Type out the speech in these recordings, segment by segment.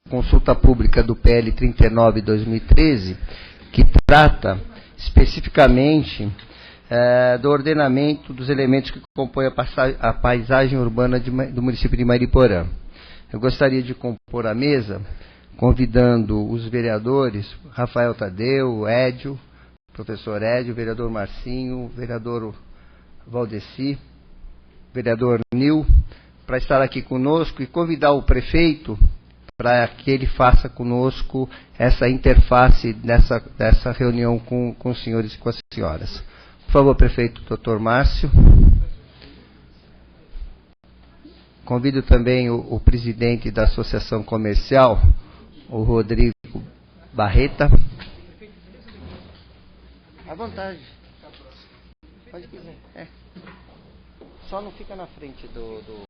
consulta pública do PL 39/2013, que trata especificamente do ordenamento dos elementos que compõem a paisagem urbana do município de Mariporã. Eu gostaria de compor a mesa, convidando os vereadores, Rafael Tadeu, Édio, professor Édio, vereador Marcinho, vereador Valdeci, vereador Nil, para estar aqui conosco e convidar o prefeito para que ele faça conosco essa interface dessa reunião com os senhores e com as senhoras. Por favor, prefeito Dr. Márcio. Convido também o presidente da Associação Comercial, o Rodrigo Barreta. À vontade. Pode quiser. Só não fica na frente do...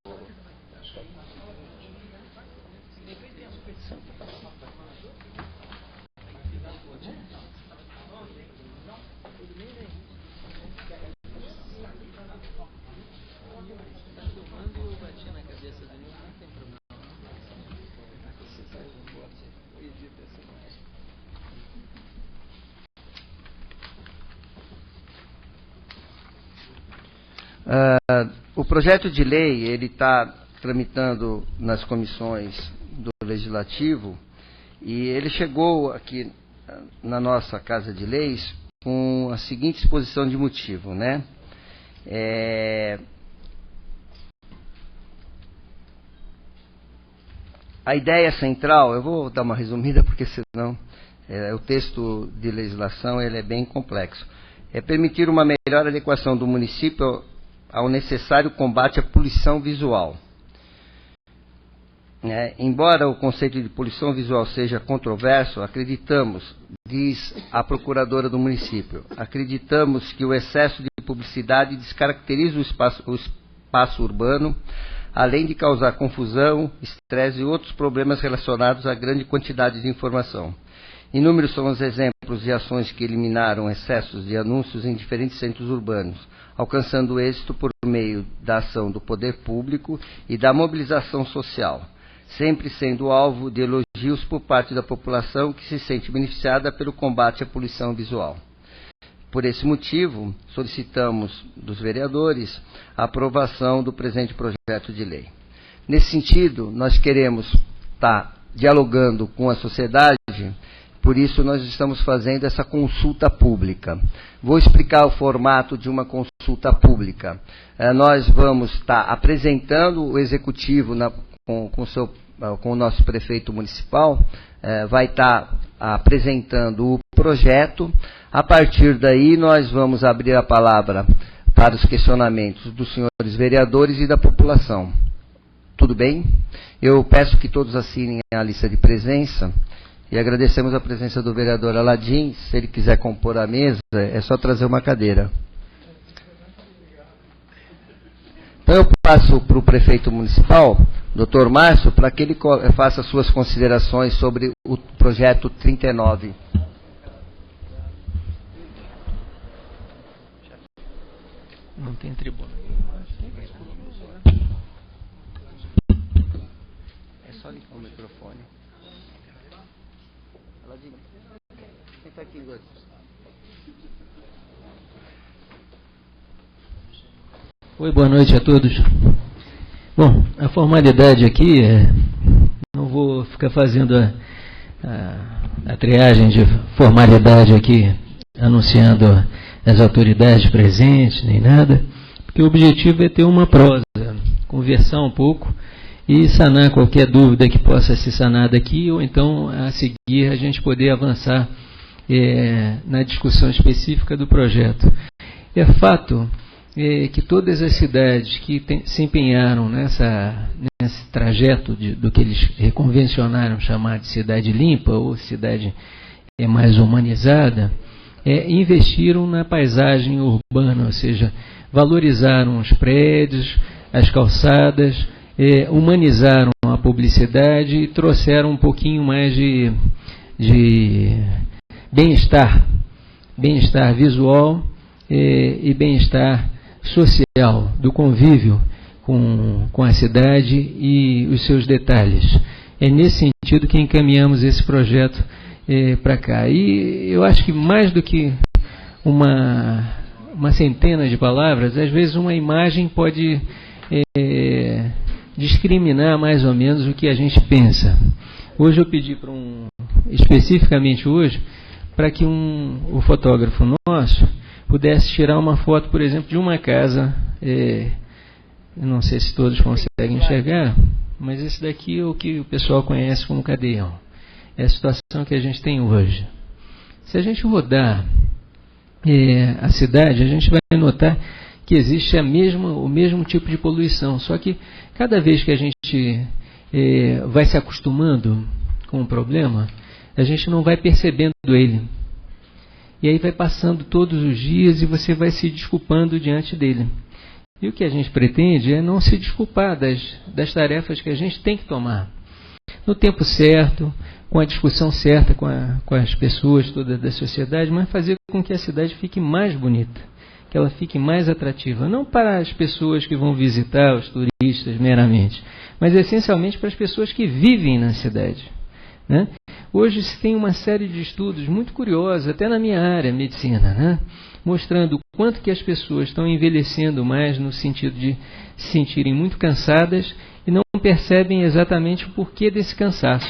O projeto de lei ele está tramitando nas comissões do Legislativo e ele chegou aqui na nossa Casa de Leis com a seguinte exposição de motivo, né? A ideia central, eu vou dar uma resumida porque senão o texto de legislação ele é bem complexo, é permitir uma melhor adequação do município ao necessário combate à poluição visual. Embora o conceito de poluição visual seja controverso, acreditamos, diz a procuradora do município, acreditamos que o excesso de publicidade descaracteriza o espaço urbano, além de causar confusão, estresse e outros problemas relacionados à grande quantidade de informação. Inúmeros são os exemplos de ações que eliminaram excessos de anúncios em diferentes centros urbanos, alcançando êxito por meio da ação do poder público e da mobilização social, sempre sendo alvo de elogios por parte da população que se sente beneficiada pelo combate à poluição visual. Por esse motivo, solicitamos dos vereadores a aprovação do presente projeto de lei. Nesse sentido, nós queremos estar dialogando com a sociedade. Por isso, nós estamos fazendo essa consulta pública. Vou explicar o formato de uma consulta pública. Nós vamos estar apresentando o executivo com o nosso prefeito municipal, vai estar apresentando o projeto. A partir daí, nós vamos abrir a palavra para os questionamentos dos senhores vereadores e da população. Tudo bem? Eu peço que todos assinem a lista de presença. E agradecemos a presença do vereador Aladim. Se ele quiser compor a mesa, é só trazer uma cadeira. Então eu passo para o prefeito municipal, Dr. Márcio, para que ele faça suas considerações sobre o projeto 39. Não tem tribuna. É só ligar o microfone. Senta aqui, Gordo. Oi, boa noite a todos. Bom, a formalidade aqui, não vou ficar fazendo a triagem de formalidade aqui, anunciando as autoridades presentes, nem nada, porque o objetivo é ter uma prosa, conversar um pouco e sanar qualquer dúvida que possa ser sanada aqui, ou então, a seguir, a gente poder avançar na discussão específica do projeto. É fato que todas as cidades que se empenharam nesse trajeto do que eles reconvencionaram chamar de cidade limpa ou cidade mais humanizada, investiram na paisagem urbana, ou seja, valorizaram os prédios, as calçadas, humanizaram a publicidade e trouxeram um pouquinho mais de bem-estar visual e bem-estar social, do convívio com a cidade e os seus detalhes. É nesse sentido que encaminhamos esse projeto para cá. E eu acho que mais do que uma centena de palavras, às vezes uma imagem pode discriminar mais ou menos o que a gente pensa. Hoje eu pedi especificamente hoje, para que o fotógrafo nosso pudesse tirar uma foto, por exemplo, de uma casa, eu não sei se todos conseguem enxergar, mas esse daqui é o que o pessoal conhece como cadeião. É a situação que a gente tem hoje. Se a gente rodar a cidade, a gente vai notar que existe o mesmo tipo de poluição, só que cada vez que a gente vai se acostumando com o problema, a gente não vai percebendo ele. E aí vai passando todos os dias e você vai se desculpando diante dele. E o que a gente pretende é não se desculpar das tarefas que a gente tem que tomar. No tempo certo, com a discussão certa com as pessoas todas da sociedade, mas fazer com que a cidade fique mais bonita, que ela fique mais atrativa. Não para as pessoas que vão visitar, os turistas meramente, mas essencialmente para as pessoas que vivem na cidade, né? Hoje se tem uma série de estudos muito curiosos, até na minha área, medicina, né? Mostrando o quanto que as pessoas estão envelhecendo mais no sentido de se sentirem muito cansadas e não percebem exatamente o porquê desse cansaço.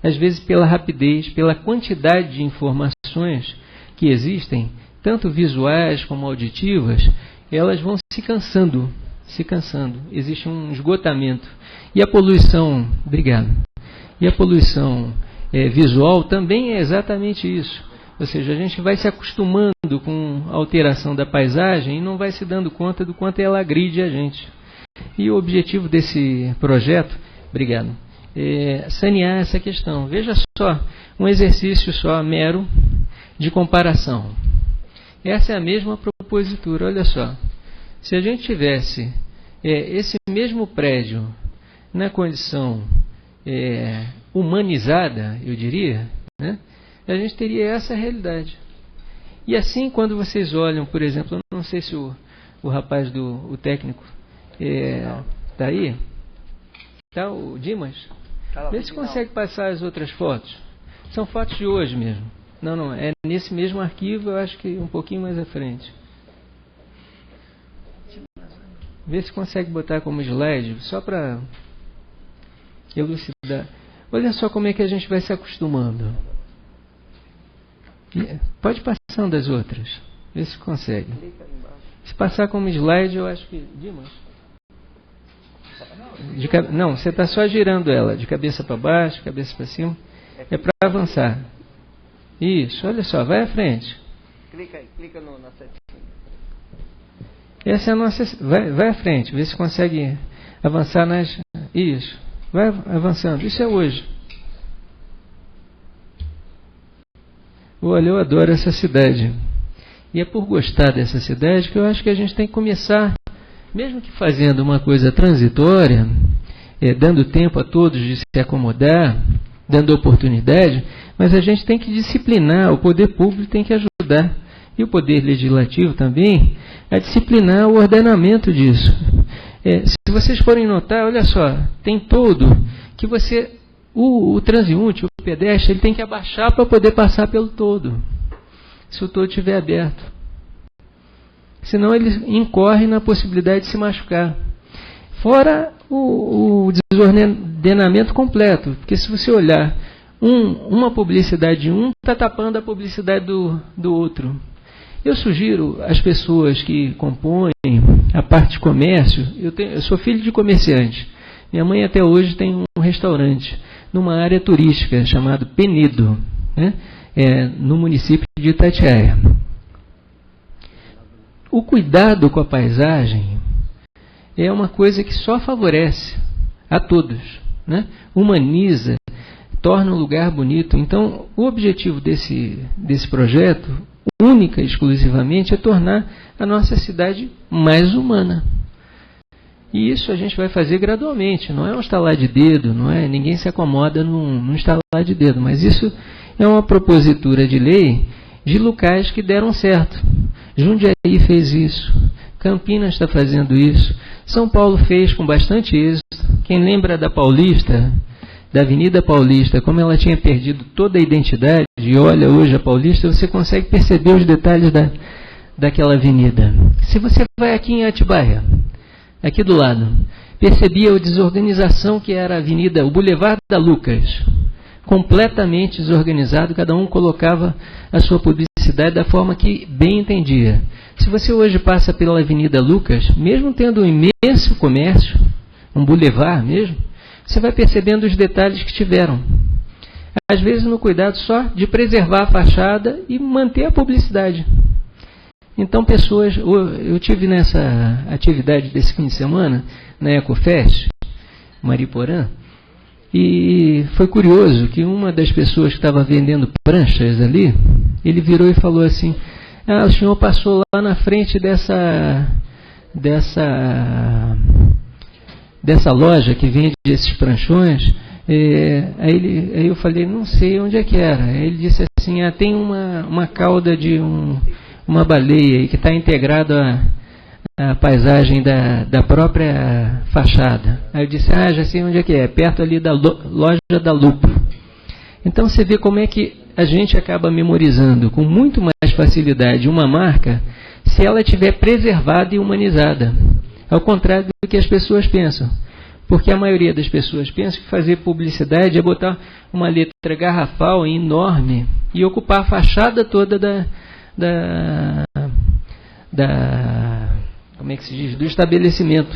Às vezes pela rapidez, pela quantidade de informações que existem, tanto visuais como auditivas, elas vão se cansando. Existe um esgotamento. E a poluição, E a poluição visual também é exatamente isso. Ou seja, a gente vai se acostumando com a alteração da paisagem e não vai se dando conta do quanto ela agride a gente. E o objetivo desse projeto, é sanear essa questão. Veja só, um exercício só mero de comparação. Essa é a mesma propositura, olha só. Se a gente tivesse esse mesmo prédio na condição humanizada, eu diria, né, a gente teria essa realidade. E assim, quando vocês olham, por exemplo, eu não sei se o rapaz o técnico está aí, tá, o Dimas? Vê se consegue passar as outras fotos. São fotos de hoje mesmo. Não, é nesse mesmo arquivo, eu acho que um pouquinho mais à frente. Vê se consegue botar como slide, só para elucidar. Olha só como é que a gente vai se acostumando. Pode passar das outras. Vê se consegue. Se passar como slide, eu acho que... Dimas? Não, você está só girando ela, de cabeça para baixo, cabeça para cima. É para avançar. Isso, olha só, vai à frente. Clica na setinha. Essa é a nossa... Vai à frente, vê se consegue avançar nas... Isso, vai avançando. Isso é hoje. Olha, eu adoro essa cidade. E é por gostar dessa cidade que eu acho que a gente tem que começar, mesmo que fazendo uma coisa transitória, dando tempo a todos de se acomodar, dando oportunidade, mas a gente tem que disciplinar, o poder público tem que ajudar, e o poder legislativo também, a disciplinar o ordenamento disso. Se vocês forem notar, olha só, tem todo que você, o transeunte, o pedestre, ele tem que abaixar para poder passar pelo todo, se o todo estiver aberto. Senão ele incorre na possibilidade de se machucar. Fora o desordenamento completo, porque se você olhar uma publicidade de um, está tapando a publicidade do outro. Eu sugiro às pessoas que compõem a parte de comércio, eu sou filho de comerciante, minha mãe até hoje tem um restaurante numa área turística chamado Penedo, né, no município de Itatiaia. O cuidado com a paisagem é uma coisa que só favorece a todos, né? Humaniza, torna o lugar bonito. Então, o objetivo desse projeto, única e exclusivamente, é tornar a nossa cidade mais humana. E isso a gente vai fazer gradualmente, não é um estalar de dedo, ninguém se acomoda num estalar de dedo, mas isso é uma propositura de lei de locais que deram certo. Jundiaí fez isso, Campinas está fazendo isso, São Paulo fez com bastante êxito. Quem lembra da Paulista, da Avenida Paulista, como ela tinha perdido toda a identidade, e olha hoje a Paulista, você consegue perceber os detalhes daquela avenida. Se você vai aqui em Atibaia, aqui do lado, percebia a desorganização que era a avenida, o Boulevard da Lucas, completamente desorganizado, cada um colocava a sua publicidade da forma que bem entendia. Se você hoje passa pela Avenida Lucas, mesmo tendo um imenso comércio, um boulevard mesmo, você vai percebendo os detalhes que tiveram. Às vezes no cuidado só de preservar a fachada e manter a publicidade. Então pessoas, eu tive nessa atividade desse fim de semana, na Ecofest, Mariporã, e foi curioso que uma das pessoas que estava vendendo pranchas ali, ele virou e falou assim, o senhor passou lá na frente dessa loja que vende esses pranchões, aí eu falei, não sei onde é que era. Aí ele disse assim, tem uma cauda de uma baleia aí que está integrado à paisagem da própria fachada. Aí eu disse, já sei onde é que é, perto ali da loja da Lupo. Então você vê como é que a gente acaba memorizando com muito mais facilidade uma marca se ela estiver preservada e humanizada. Ao contrário do que as pessoas pensam. Porque a maioria das pessoas pensa que fazer publicidade é botar uma letra garrafal enorme e ocupar a fachada toda como é que se diz? Do estabelecimento.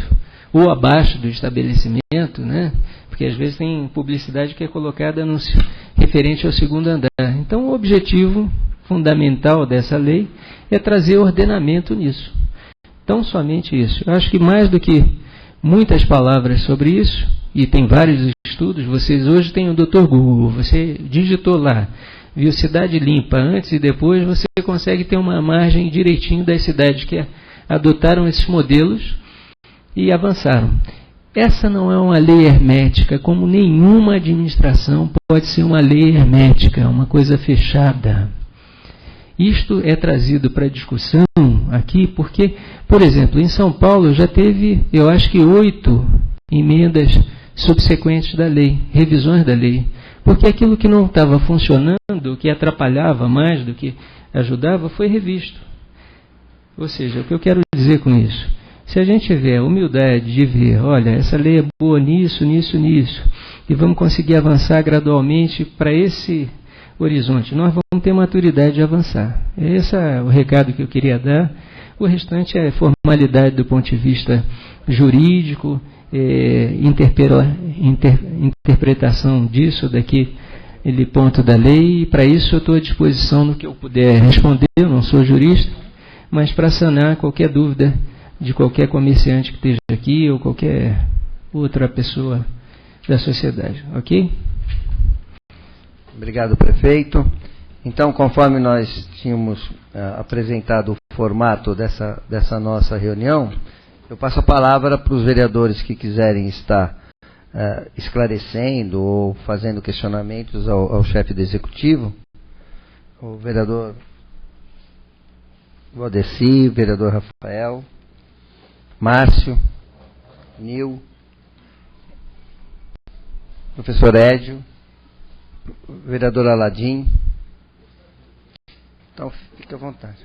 Ou abaixo do estabelecimento, né? Porque às vezes tem publicidade que é colocada referente ao segundo andar. Então o objetivo fundamental dessa lei é trazer ordenamento nisso. Então somente isso. Eu acho que mais do que muitas palavras sobre isso, e tem vários estudos, vocês hoje têm o Dr. Google, você digitou lá, viu cidade limpa antes e depois, você consegue ter uma margem direitinho das cidades que adotaram esses modelos e avançaram. Essa não é uma lei hermética, como nenhuma administração pode ser uma lei hermética, uma coisa fechada. Isto é trazido para discussão aqui porque, por exemplo, em São Paulo já teve, eu acho que 8 emendas subsequentes da lei, revisões da lei. Porque aquilo que não estava funcionando, que atrapalhava mais do que ajudava, foi revisto. Ou seja, o que eu quero dizer com isso? Se a gente tiver a humildade de ver, olha, essa lei é boa nisso, nisso, nisso, e vamos conseguir avançar gradualmente para esse horizonte, nós vamos ter maturidade de avançar. Esse é o recado que eu queria dar. O restante é formalidade do ponto de vista jurídico, interpretação disso, daquele ponto da lei, e para isso eu estou à disposição no que eu puder responder, eu não sou jurista, mas para sanar qualquer dúvida de qualquer comerciante que esteja aqui ou qualquer outra pessoa da sociedade, ok? Obrigado, prefeito. Então, conforme nós tínhamos apresentado o formato dessa nossa reunião, eu passo a palavra para os vereadores que quiserem estar esclarecendo ou fazendo questionamentos ao chefe do Executivo. O vereador Valdeci, o vereador Rafael, Márcio, Nil, professor Édio, vereador Aladim. Então, fique à vontade.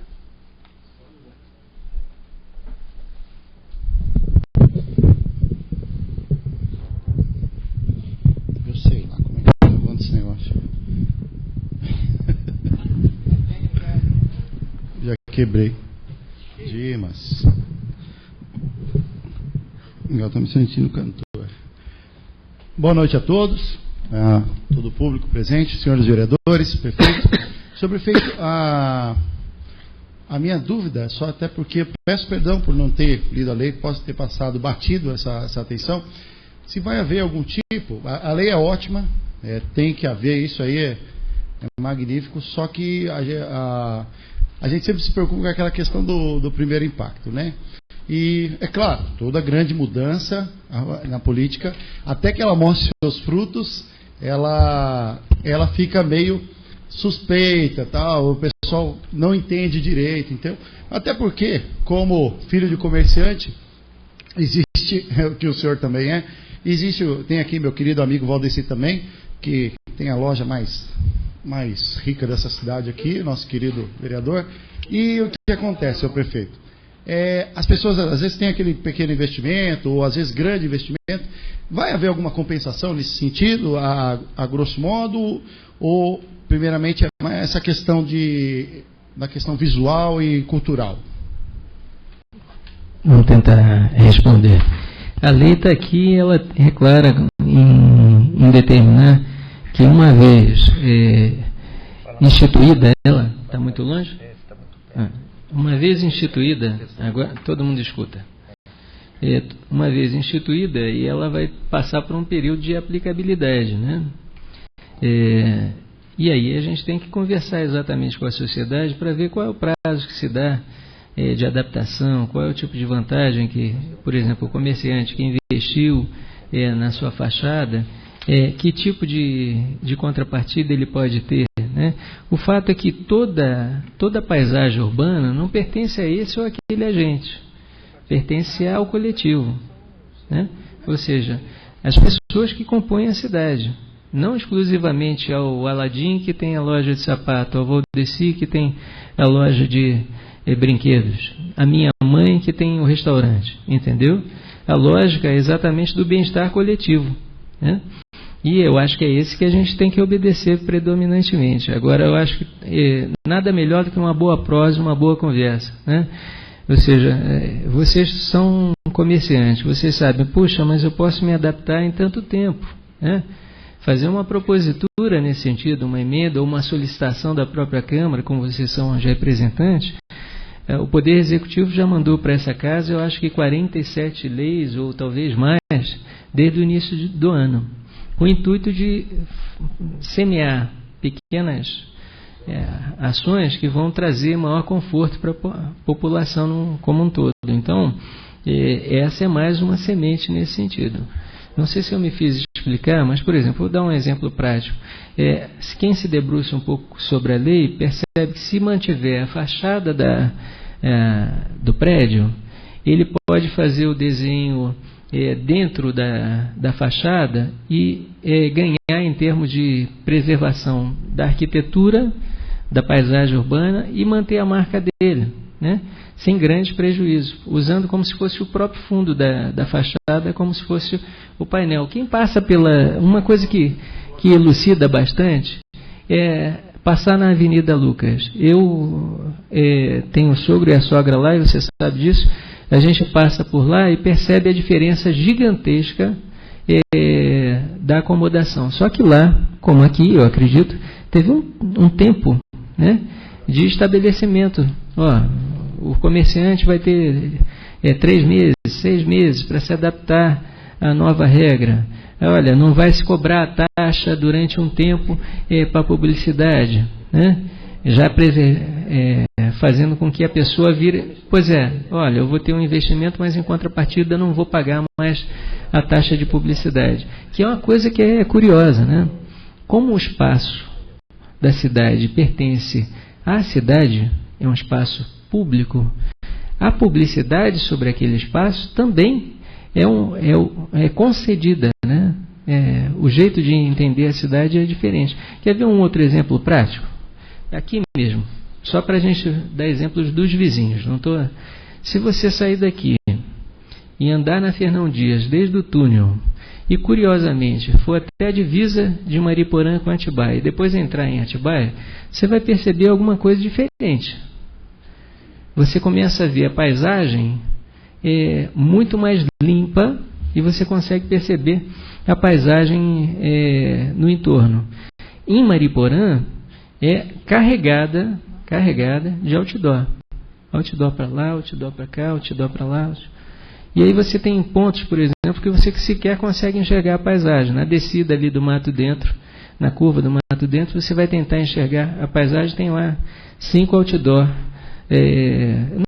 Eu sei lá como é que levanta esse negócio. Já quebrei. Dimas. Eu estou me sentindo cantor. Boa noite a todos. Todo o público presente, senhores vereadores, prefeito. Senhor prefeito, a minha dúvida, só até porque peço perdão por não ter lido a lei, posso ter passado batido essa atenção, se vai haver algum tipo, a lei é ótima, tem que haver, isso aí é magnífico, só que a gente sempre se preocupa com aquela questão do primeiro impacto, né? E, é claro, toda grande mudança na política, até que ela mostre seus frutos, ela fica meio suspeita, tal, o pessoal não entende direito, então, até porque, como filho de comerciante, existe, o que o senhor também é, Tem aqui meu querido amigo Valdeci também, que tem a loja mais rica dessa cidade aqui, nosso querido vereador. E o que acontece, senhor prefeito? As pessoas às vezes têm aquele pequeno investimento, ou às vezes grande investimento. Vai haver alguma compensação nesse sentido, a grosso modo? Ou, primeiramente, essa questão da questão visual e cultural? Vamos tentar responder. A lei está aqui, ela é clara em determinar que uma vez instituída, ela está muito longe? Uma vez instituída, agora todo mundo escuta. Uma vez instituída, e ela vai passar por um período de aplicabilidade, né? E aí a gente tem que conversar exatamente com a sociedade para ver qual é o prazo que se dá de adaptação, qual é o tipo de vantagem que, por exemplo, o comerciante que investiu na sua fachada, que tipo de contrapartida ele pode ter, né? O fato é que toda a paisagem urbana não pertence a esse ou aquele agente, pertence ao coletivo, né? Ou seja, as pessoas que compõem a cidade, não exclusivamente ao Aladim que tem a loja de sapato, ao Valdeci que tem a loja de brinquedos, a minha mãe que tem o restaurante, entendeu? A lógica é exatamente do bem-estar coletivo, né? E eu acho que é esse que a gente tem que obedecer predominantemente. Agora, eu acho que nada melhor do que uma boa prosa, uma boa conversa, né? Ou seja, vocês são comerciantes, vocês sabem, puxa, mas eu posso me adaptar em tanto tempo, né? Fazer uma propositura nesse sentido, uma emenda ou uma solicitação da própria Câmara, como vocês são os representantes, o Poder Executivo já mandou para essa casa, eu acho que 47 leis, ou talvez mais, desde o início do ano, com o intuito de semear pequenas ações que vão trazer maior conforto para a população como um todo. Então, essa é mais uma semente nesse sentido. Não sei se eu me fiz explicar, mas, por exemplo, vou dar um exemplo prático. Quem se debruça um pouco sobre a lei percebe que se mantiver a fachada do prédio, ele pode fazer o desenho dentro da fachada e ganhar em termos de preservação da arquitetura, da paisagem urbana e manter a marca dele, né? Sem grande prejuízo, usando como se fosse o próprio fundo da fachada, como se fosse o painel. Quem passa uma coisa que elucida bastante é passar na Avenida Lucas. Eu tenho o sogro e a sogra lá, e você sabe disso. A gente passa por lá e percebe a diferença gigantesca da acomodação. Só que lá, como aqui, eu acredito, teve um tempo, né, de estabelecimento. O comerciante vai ter 3 meses, 6 meses para se adaptar à nova regra. Olha, não vai se cobrar a taxa durante um tempo para a publicidade, né? Já fazendo com que a pessoa vire, olha, eu vou ter um investimento, mas em contrapartida não vou pagar mais a taxa de publicidade. Que é uma coisa que é curiosa, né? Como o espaço da cidade pertence à cidade, é um espaço público, a publicidade sobre aquele espaço também é concedida, né? O jeito de entender a cidade é diferente. Quer ver um outro exemplo prático? Aqui mesmo, só para a gente dar exemplos dos vizinhos. Se você sair daqui e andar na Fernão Dias, desde o túnel, e curiosamente for até a divisa de Mariporã com Atibaia, e depois entrar em Atibaia, você vai perceber alguma coisa diferente. Você começa a ver a paisagem muito mais limpa e você consegue perceber a paisagem no entorno. Em Mariporã é carregada de outdoor. Outdoor para lá, outdoor para cá, outdoor para lá. E aí você tem pontos, por exemplo, que você sequer consegue enxergar a paisagem. Na descida ali do Mato Dentro, na curva do Mato Dentro, você vai tentar enxergar a paisagem, tem lá 5 outdoor.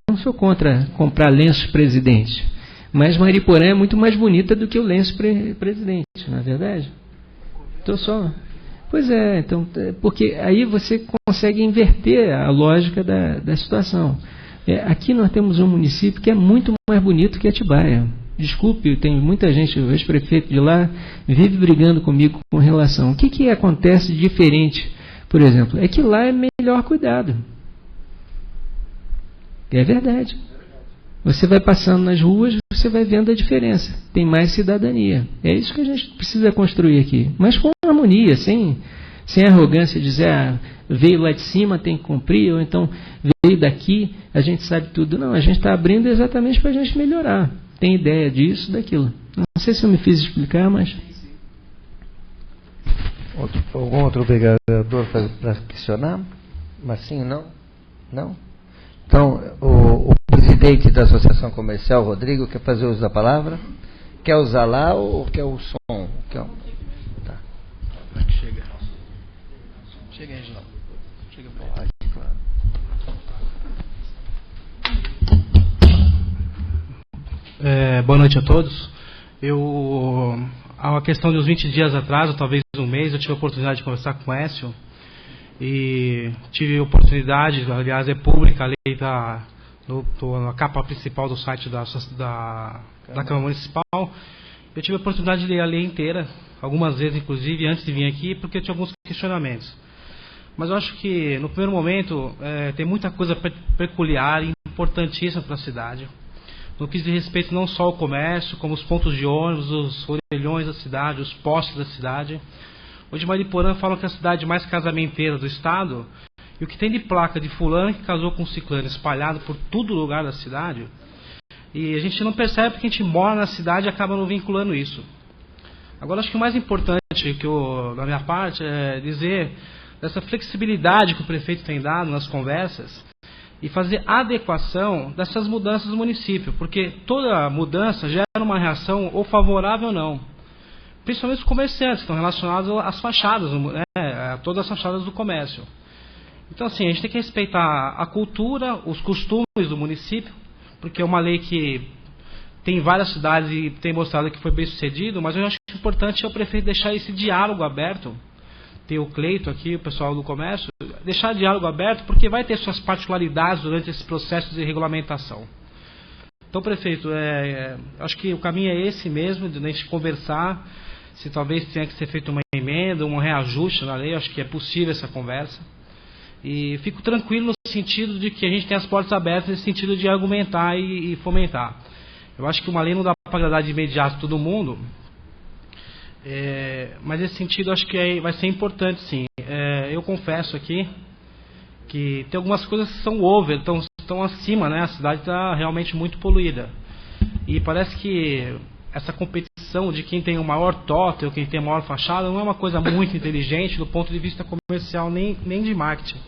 Não sou contra comprar lenços Presidente, mas Mariporã é muito mais bonita do que o lenço Presidente, não é verdade? Pois é, então, porque aí você consegue inverter a lógica da situação. Aqui nós temos um município que é muito mais bonito que Atibaia. Desculpe, tem muita gente, o ex-prefeito de lá vive brigando comigo com relação. O que acontece de diferente, por exemplo? É que lá é melhor cuidado. É verdade. Você vai passando nas ruas, você vai vendo a diferença. Tem mais cidadania. É isso que a gente precisa construir aqui. Mas com harmonia, sem arrogância, dizer, veio lá de cima, tem que cumprir, ou então veio daqui, a gente sabe tudo. Não, a gente está abrindo exatamente para a gente melhorar. Tem ideia disso, daquilo. Não sei se eu me fiz explicar, mas... Algum outro vereador para questionar? Marcinho, não? Não? Então, o presidente da Associação Comercial, Rodrigo, quer fazer uso da palavra? Quer usar lá ou quer o som? Tá. Chega. Chega aí, João. Chega pra lá. Claro. Boa noite a todos. A questão de uns 20 dias atrás, ou talvez um mês, eu tive a oportunidade de conversar com o Écio e tive a oportunidade, aliás, é pública, a lei está na capa principal do site da Câmara Municipal. Eu tive a oportunidade de ler a lei inteira, algumas vezes, inclusive, antes de vir aqui, porque eu tinha alguns questionamentos. Mas eu acho que, no primeiro momento, tem muita coisa peculiar e importantíssima para a cidade. No que diz respeito não só ao comércio, como os pontos de ônibus, os orelhões da cidade, os postos da cidade. Hoje em Mariporã falam que é a cidade mais casamenteira do estado, e o que tem de placa de fulano que casou com ciclano espalhado por todo lugar da cidade, e a gente não percebe porque a gente mora na cidade e acaba não vinculando isso. Agora, acho que o mais importante da minha parte é dizer dessa flexibilidade que o prefeito tem dado nas conversas, e fazer adequação dessas mudanças do município, porque toda mudança gera uma reação ou favorável ou não. Principalmente os comerciantes, que estão relacionados às fachadas, todas as fachadas do comércio. Então, assim, a gente tem que respeitar a cultura, os costumes do município, porque é uma lei que tem várias cidades e tem mostrado que foi bem sucedido, mas eu acho que o importante é o prefeito deixar esse diálogo aberto. Ter o Cleito aqui, o pessoal do comércio, deixar o diálogo aberto, porque vai ter suas particularidades durante esse processo de regulamentação. Então, prefeito, acho que o caminho é esse mesmo, de a gente conversar, se talvez tenha que ser feita uma emenda, um reajuste na lei, acho que é possível essa conversa. E fico tranquilo no sentido de que a gente tem as portas abertas, nesse sentido de argumentar e fomentar. Eu acho que uma lei não dá para agradar de imediato todo mundo, mas nesse sentido acho que vai ser importante, sim. Eu confesso aqui que tem algumas coisas que são over, estão acima, né? A cidade está realmente muito poluída. E parece que essa competição de quem tem o maior totem ou quem tem a maior fachada não é uma coisa muito inteligente do ponto de vista comercial nem de marketing.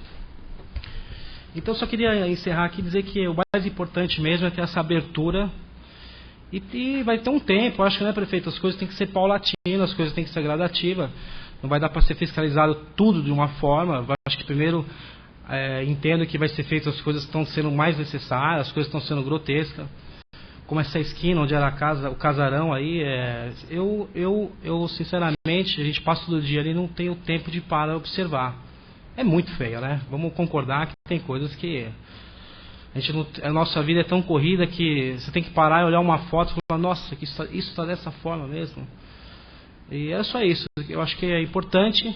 Então só queria encerrar aqui e dizer que o mais importante mesmo é ter essa abertura. E vai ter um tempo, acho que, né, prefeito? As coisas têm que ser paulatinas, as coisas têm que ser gradativas. Não vai dar para ser fiscalizado tudo de uma forma. Acho que primeiro entendo que vai ser feito as coisas que estão sendo mais necessárias, as coisas estão sendo grotescas. Como essa esquina onde era o casarão aí, eu sinceramente, a gente passa todo dia ali e não tenho tempo de parar observar. É muito feio, né? Vamos concordar que tem coisas que... a nossa vida é tão corrida que você tem que parar e olhar uma foto e falar, nossa, isso está dessa forma mesmo. E é só isso. Eu acho que é importante.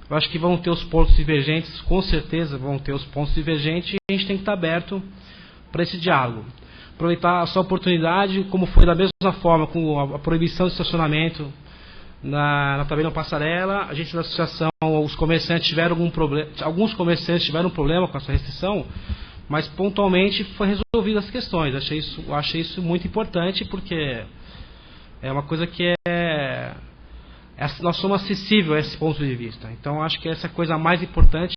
Eu acho que vão ter os pontos divergentes, com certeza vão ter os pontos divergentes, e a gente tem que estar aberto para esse diálogo. Aproveitar a sua oportunidade, como foi da mesma forma com a proibição de estacionamento na Taberna Passarela. A gente da associação, os comerciantes tiveram algum problema, alguns comerciantes tiveram um problema com essa restrição, mas pontualmente foi resolvidas as questões. Achei isso muito importante, porque é uma coisa que nós somos acessíveis a esse ponto de vista. Então acho que essa é a coisa mais importante,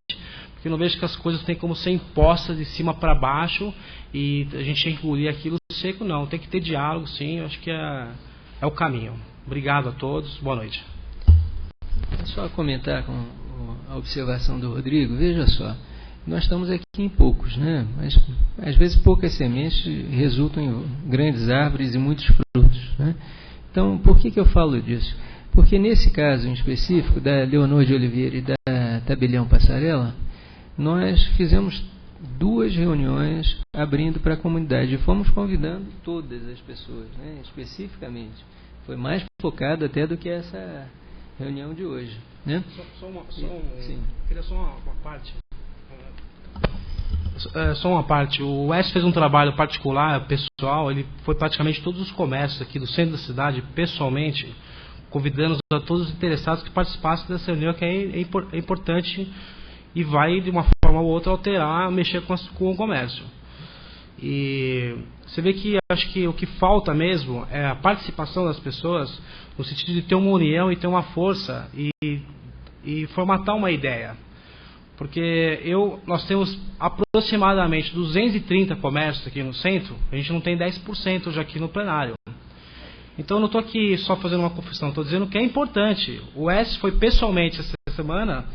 porque eu não vejo que as coisas têm como ser impostas de cima para baixo e a gente engolir aquilo seco, não. Tem que ter diálogo, sim. Eu acho que é o caminho. Obrigado a todos. Boa noite. Só comentar com a observação do Rodrigo. Veja só. Nós estamos aqui em poucos, né? Mas às vezes poucas sementes resultam em grandes árvores e muitos frutos, né? Então, por que eu falo disso? Porque nesse caso em específico, da Leonor de Oliveira e da Tabelião Passarela, nós fizemos 2 reuniões abrindo para a comunidade. E fomos convidando todas as pessoas, né, especificamente. Foi mais focado até do que essa reunião de hoje. Né? Queria só uma parte. Só uma parte. O Wes fez um trabalho particular, pessoal. Ele foi praticamente todos os comércios aqui do centro da cidade, pessoalmente, convidando a todos os interessados que participassem dessa reunião, que é importante e vai, de uma forma ou outra, alterar, mexer com o comércio. E você vê que acho que o que falta mesmo é a participação das pessoas, no sentido de ter uma união e ter uma força e formatar uma ideia. Porque nós temos aproximadamente 230 comércios aqui no centro, a gente não tem 10% hoje aqui no plenário. Então eu não estou aqui só fazendo uma confissão, estou dizendo que é importante. O Écio foi pessoalmente essa semana,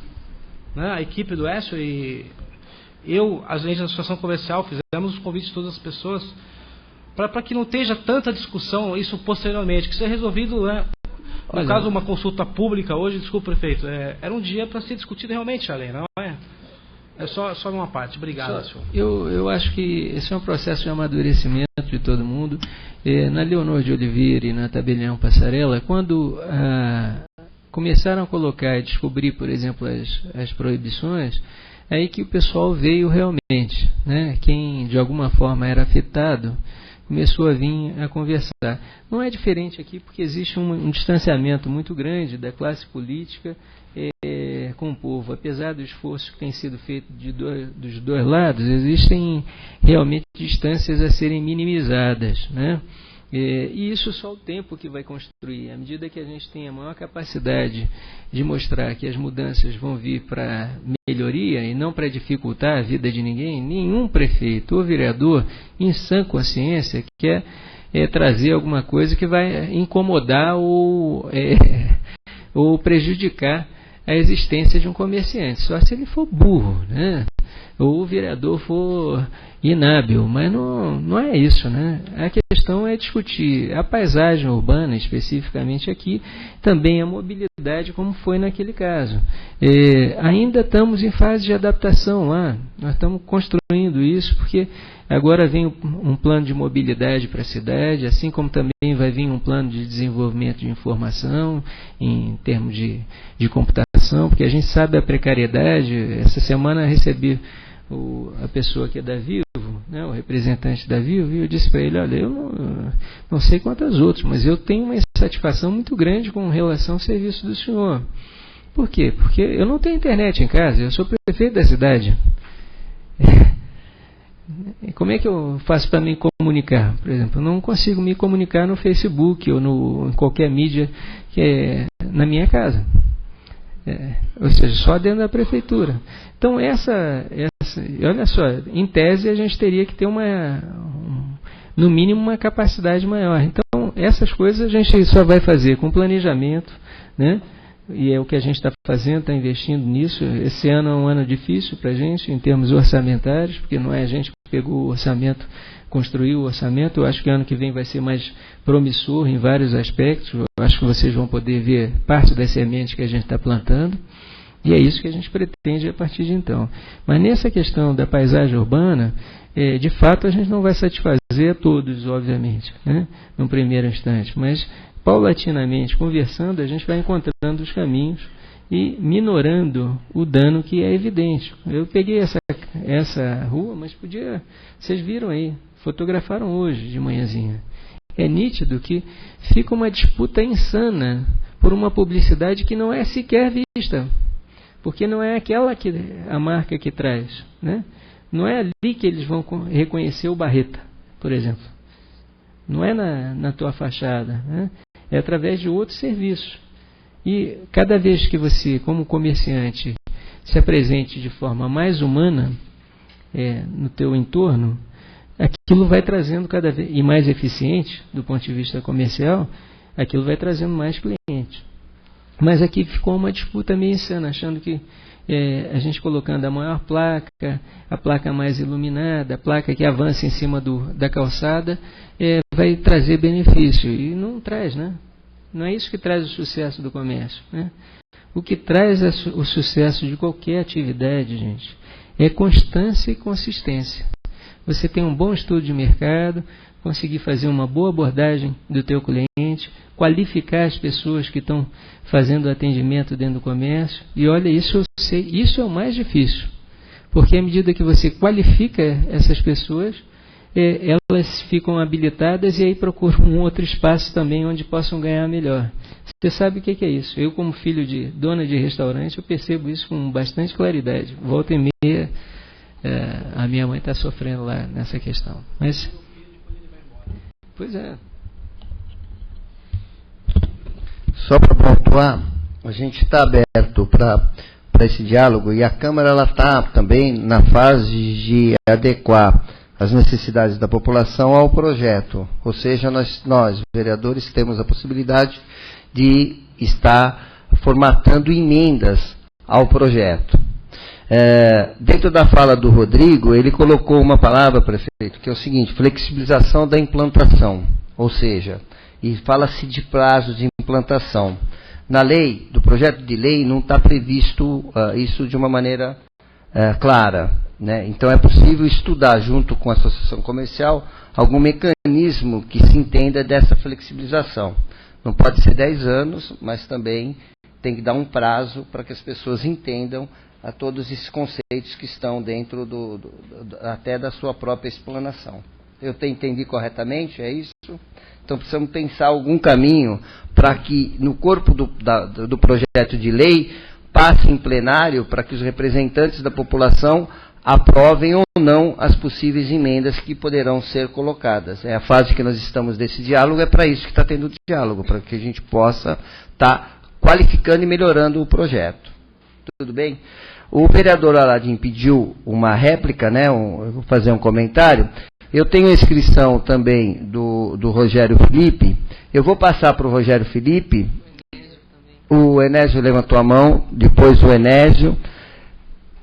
né, a equipe do Écio e eu, a gente da Associação Comercial, fizemos os convites de todas as pessoas para que não esteja tanta discussão isso posteriormente, que seja resolvido, né? No caso, uma consulta pública hoje, desculpa, prefeito, era um dia para ser discutido realmente a lei, não é? É só uma parte. Obrigado, senhor. Eu acho que esse é um processo de amadurecimento de todo mundo. Na Leonor de Oliveira e na Tabelião Passarela, quando começaram a colocar e descobrir, por exemplo, as proibições, é aí que o pessoal veio realmente, né? Quem de alguma forma era afetado começou a vir a conversar. Não é diferente aqui porque existe um distanciamento muito grande da classe política com o povo. Apesar do esforço que tem sido feito dos dois lados, existem realmente distâncias a serem minimizadas, né? E isso só o tempo que vai construir. À medida que a gente tem a maior capacidade de mostrar que as mudanças vão vir para melhoria e não para dificultar a vida de ninguém, nenhum prefeito ou vereador em sã consciência quer trazer alguma coisa que vai incomodar ou prejudicar a existência de um comerciante. Só se ele for burro, né? Ou o vereador for inábil, mas não é isso, né? A questão é discutir a paisagem urbana, especificamente aqui, também a mobilidade, como foi naquele caso. Ainda estamos em fase de adaptação lá, nós estamos construindo isso, porque agora vem um plano de mobilidade para a cidade, assim como também vai vir um plano de desenvolvimento de informação, em termos de computação, porque a gente sabe a precariedade. Essa semana recebi a pessoa que é da Vivo, né, o representante da Vivo, e eu disse para ele: olha, eu não sei quantas outras, mas eu tenho uma insatisfação muito grande com relação ao serviço do senhor. Por quê? Porque eu não tenho internet em casa, eu sou prefeito da cidade. Como é que eu faço para me comunicar? Por exemplo, eu não consigo me comunicar no Facebook ou em qualquer mídia que é na minha casa. Ou seja, só dentro da prefeitura. Então, olha só, em tese a gente teria que ter no mínimo uma capacidade maior. Então, essas coisas a gente só vai fazer com planejamento, né? E é o que a gente está fazendo, está investindo nisso. Esse ano é um ano difícil para a gente, em termos orçamentários, porque não é a gente que pegou o orçamento, construiu o orçamento. Eu acho que ano que vem vai ser mais promissor em vários aspectos. Eu acho que vocês vão poder ver parte das sementes que a gente está plantando. E é isso que a gente pretende a partir de então. Mas nessa questão da paisagem urbana, de fato a gente não vai satisfazer a todos, obviamente, né, num primeiro instante. Mas paulatinamente, conversando, a gente vai encontrando os caminhos e minorando o dano que é evidente. Eu peguei essa rua, mas vocês viram aí, fotografaram hoje de manhãzinha. É nítido que fica uma disputa insana por uma publicidade que não é sequer vista, porque não é a marca que traz, né? Não é ali que eles vão reconhecer o Barreta, por exemplo. Não é na tua fachada, né? É através de outros serviços. E cada vez que você, como comerciante, se apresente de forma mais humana no teu entorno, aquilo vai trazendo cada vez, e mais eficiente do ponto de vista comercial, aquilo vai trazendo mais clientes. Mas aqui ficou uma disputa meio insana, achando que a gente colocando a maior placa, a placa mais iluminada, a placa que avança em cima da calçada, vai trazer benefício. E não traz, né? Não é isso que traz o sucesso do comércio, né? O que traz o sucesso de qualquer atividade, gente, é constância e consistência. Você tem um bom estudo de mercado, conseguir fazer uma boa abordagem do teu cliente, qualificar as pessoas que estão fazendo atendimento dentro do comércio. E olha, isso eu sei, isso é o mais difícil. Porque à medida que você qualifica essas pessoas, elas ficam habilitadas e aí procuram um outro espaço também onde possam ganhar melhor. Você sabe o que é isso? Eu, como filho de dona de restaurante, eu percebo isso com bastante claridade. Volta e meia, a minha mãe está sofrendo lá nessa questão. Mas, pois é. Só para pontuar, a gente está aberto para esse diálogo e a Câmara está também na fase de adequar as necessidades da população ao projeto. Ou seja, nós vereadores, temos a possibilidade de estar formatando emendas ao projeto. Dentro da fala do Rodrigo, ele colocou uma palavra, prefeito, que é o seguinte: flexibilização da implantação. Ou seja, e fala-se de prazo de implantação. Na lei, do projeto de lei, não está previsto isso de uma maneira clara, né? Então é possível estudar, junto com a associação comercial, algum mecanismo que se entenda dessa flexibilização. Não pode ser 10 anos, mas também tem que dar um prazo para que as pessoas entendam a todos esses conceitos que estão dentro até da sua própria explanação. Eu entendi corretamente? É isso? Então precisamos pensar algum caminho para que no corpo do projeto de lei passe em plenário para que os representantes da população aprovem ou não as possíveis emendas que poderão ser colocadas. É a fase que nós estamos desse diálogo, é para isso que está tendo o diálogo, para que a gente possa estar qualificando e melhorando o projeto. Tudo bem? O vereador Aladim pediu uma réplica, né? Eu vou fazer um comentário. Eu tenho a inscrição também do Rogério Felipe. Eu vou passar para o Rogério Felipe. O Enésio levantou a mão, depois o Enésio.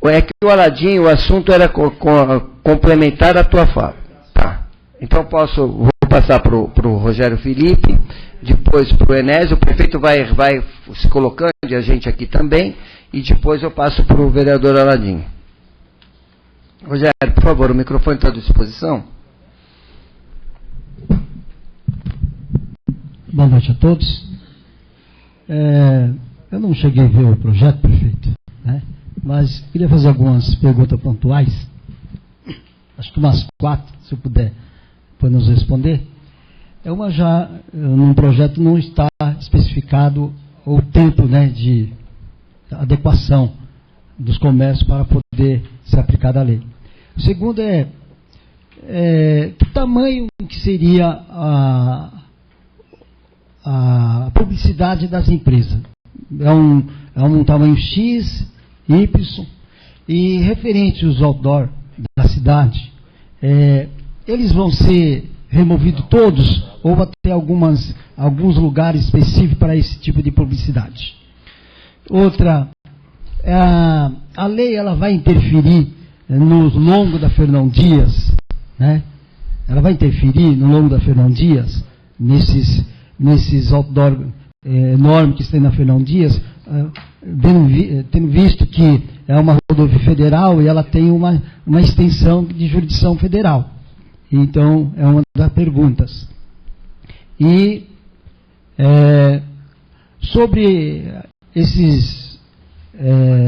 É que o Aladim, o assunto era complementar a tua fala. Tá. Então vou passar para o Rogério Felipe, depois para o Enésio. O prefeito vai se colocando, e a gente aqui também, e depois eu passo para o vereador Aladim. Rogério, por favor, o microfone está à disposição. Boa noite a todos. Eu não cheguei a ver o projeto, prefeito, né? Mas queria fazer algumas perguntas pontuais. Acho que umas 4, se eu puder nos responder. Num projeto não está especificado o tempo, né, de adequação dos comércios para poder ser aplicada a lei. O segundo que tamanho que seria a publicidade das empresas? É um tamanho X, Y, e referente aos outdoor da cidade, eles vão ser removidos todos ou vai ter alguns lugares específicos para esse tipo de publicidade? Outra, a lei ela vai interferir no longo da Fernão Dias, né? Ela vai interferir no longo da Fernão Dias, nesses outdoor enormes que tem na Fernão Dias, tendo visto que é uma rodovia federal e ela tem uma extensão de jurisdição federal. Então, é uma das perguntas. E sobre esses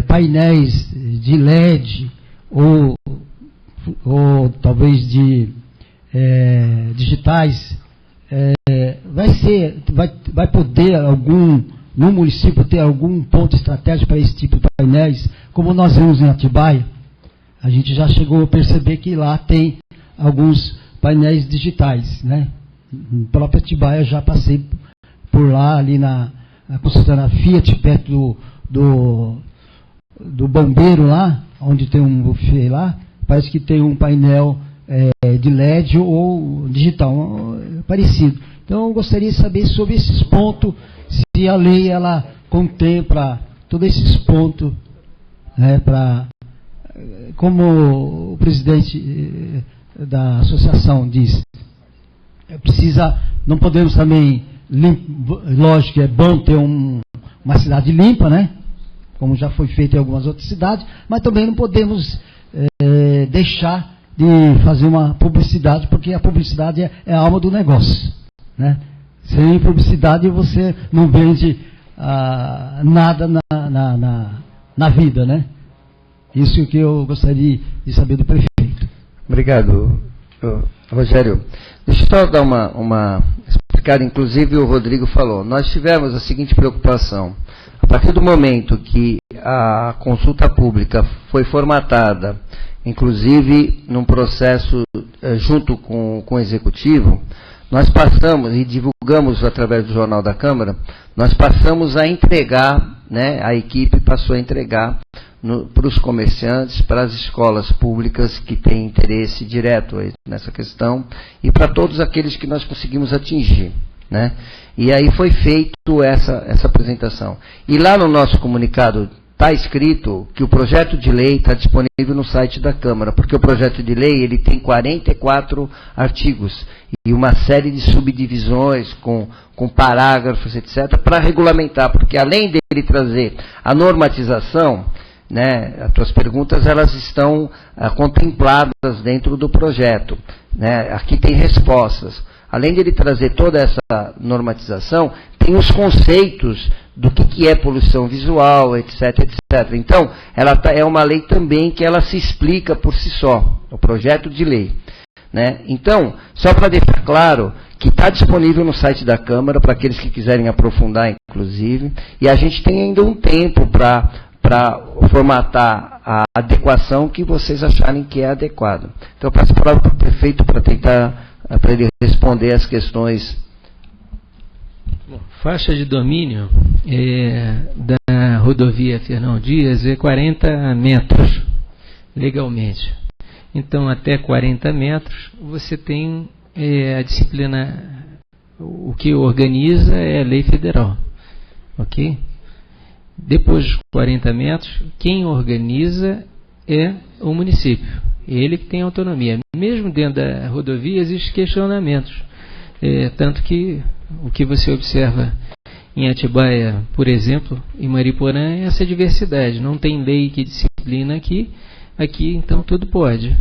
painéis de LED ou talvez de digitais, vai poder no município ter algum ponto estratégico para esse tipo de painéis, como nós vemos em Atibaia? A gente já chegou a perceber que lá tem alguns painéis digitais, né? No próprio Atibaia já passei por lá, ali na concessionária Fiat, perto do bombeiro lá, onde tem um buffet lá, parece que tem um painel de LED ou digital, parecido. Então eu gostaria de saber sobre esses pontos, se a lei ela contempla todos esses pontos, né, como o presidente da associação diz, não podemos também, lógico que é bom ter uma cidade limpa, né, como já foi feito em algumas outras cidades, mas também não podemos deixar de fazer uma publicidade, porque a publicidade é a alma do negócio, né? Sem publicidade você não vende nada na vida, né? Isso que eu gostaria de saber do prefeito. Obrigado, Rogério. Deixa eu só dar uma explicada, inclusive o Rodrigo falou. Nós tivemos a seguinte preocupação. A partir do momento que a consulta pública foi formatada, inclusive num processo junto com o Executivo, nós passamos, e divulgamos através do Jornal da Câmara, nós passamos a entregar, né, a equipe passou a entregar para os comerciantes, para as escolas públicas que têm interesse direto nessa questão, e para todos aqueles que nós conseguimos atingir, né? E aí foi feito essa apresentação. E lá no nosso comunicado está escrito que o projeto de lei está disponível no site da Câmara, porque o projeto de lei ele tem 44 artigos e uma série de subdivisões com parágrafos, etc., para regulamentar, porque além dele trazer a normatização, né, as tuas perguntas elas estão contempladas dentro do projeto, né? Aqui tem respostas. Além de ele trazer toda essa normatização, tem os conceitos do que é poluição visual, etc, etc. Então, ela é uma lei também que ela se explica por si só, o projeto de lei, né? Então, só para deixar claro que está disponível no site da Câmara, para aqueles que quiserem aprofundar, inclusive, e a gente tem ainda um tempo para formatar a adequação que vocês acharem que é adequado. Então, eu passo a palavra para o prefeito para ele responder as questões. Bom, faixa de domínio da rodovia Fernão Dias é 40 metros, legalmente. Então, até 40 metros, você tem a disciplina, o que organiza é a lei federal, ok? Depois dos 40 metros, quem organiza é o município. Ele que tem autonomia. Mesmo dentro da rodovia existem questionamentos. Tanto que o que você observa em Atibaia, por exemplo, em Mariporã, é essa diversidade. Não tem lei que disciplina aqui. Aqui, então, tudo pode.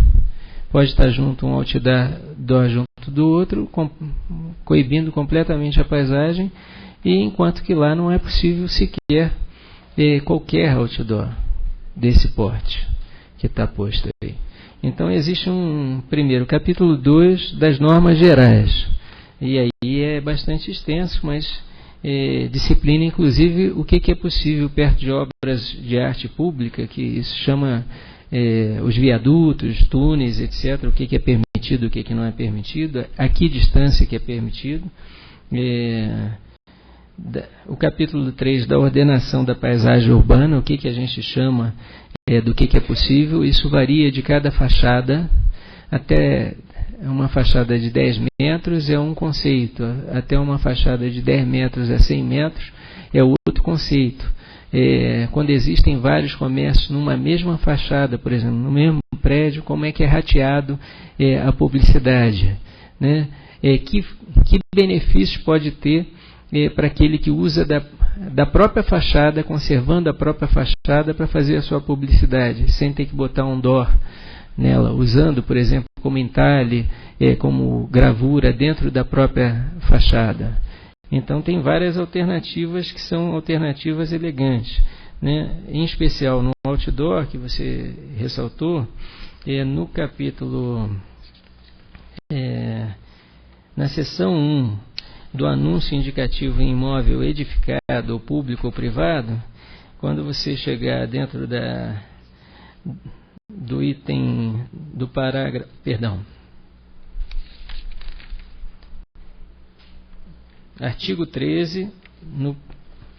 Pode estar junto, um outdoor junto do outro, coibindo completamente a paisagem, e enquanto que lá não é possível sequer qualquer outdoor desse porte que está posto aí. Então existe primeiro capítulo 2 das normas gerais, e aí é bastante extenso, mas disciplina inclusive o que é possível perto de obras de arte pública, que isso chama os viadutos, túneis, etc., o que é permitido, o que não é permitido, a que distância que é permitido. O capítulo 3 da ordenação da paisagem urbana, o que a gente chama do que é possível, isso varia de cada fachada. Até uma fachada de 10 metros é um conceito, até uma fachada de 10 metros a 100 metros é outro conceito. Quando existem vários comércios numa mesma fachada, por exemplo, no mesmo prédio, como é que é rateado a publicidade, né? Que benefícios pode ter para aquele que usa da própria fachada, conservando a própria fachada para fazer a sua publicidade, sem ter que botar um door nela, usando, por exemplo, como entalhe, como gravura dentro da própria fachada. Então tem várias alternativas que são alternativas elegantes, né? Em especial no outdoor, que você ressaltou, no capítulo, na seção 1, do anúncio indicativo em imóvel edificado ou público ou privado, quando você chegar dentro do item do parágrafo, artigo 13, no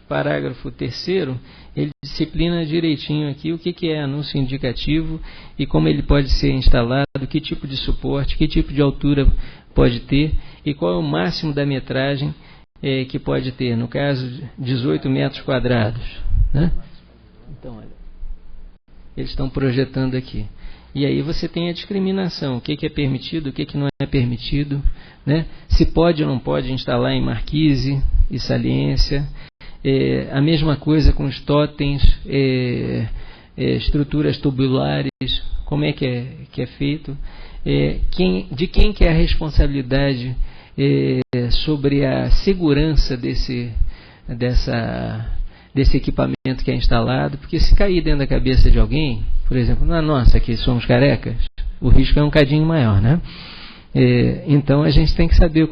parágrafo 3º, ele disciplina direitinho aqui o que é anúncio indicativo e como ele pode ser instalado, que tipo de suporte, que tipo de altura pode ter e qual é o máximo da metragem que pode ter, no caso 18 metros quadrados, né? Então, olha, eles estão projetando aqui. E aí você tem a discriminação, o que é permitido, o que não é permitido, né? Se pode ou não pode instalar em marquise e saliência. A mesma coisa com os totens, estruturas tubulares, como é que é feito, de quem que é a responsabilidade sobre a segurança desse equipamento que é instalado, porque se cair dentro da cabeça de alguém, por exemplo, na nossa, que somos carecas, o risco é um cadinho maior, né? Então a gente tem que saber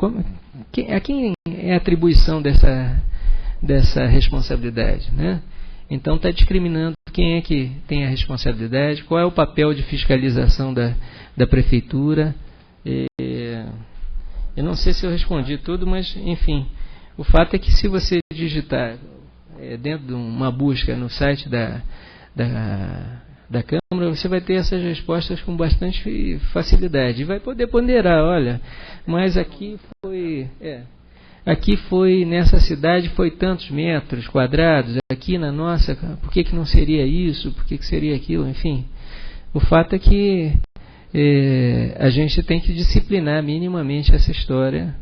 a quem é a atribuição dessa responsabilidade, né? Então está discriminando quem é que tem a responsabilidade, qual é o papel de fiscalização da prefeitura. Eu não sei se eu respondi tudo, mas enfim, o fato é que se você digitar dentro de uma busca no site da Câmara, você vai ter essas respostas com bastante facilidade e vai poder ponderar, olha, mas aqui foi nessa cidade foi tantos metros quadrados, aqui na nossa, por que não seria isso, por que seria aquilo, enfim. O fato é que a gente tem que disciplinar minimamente essa história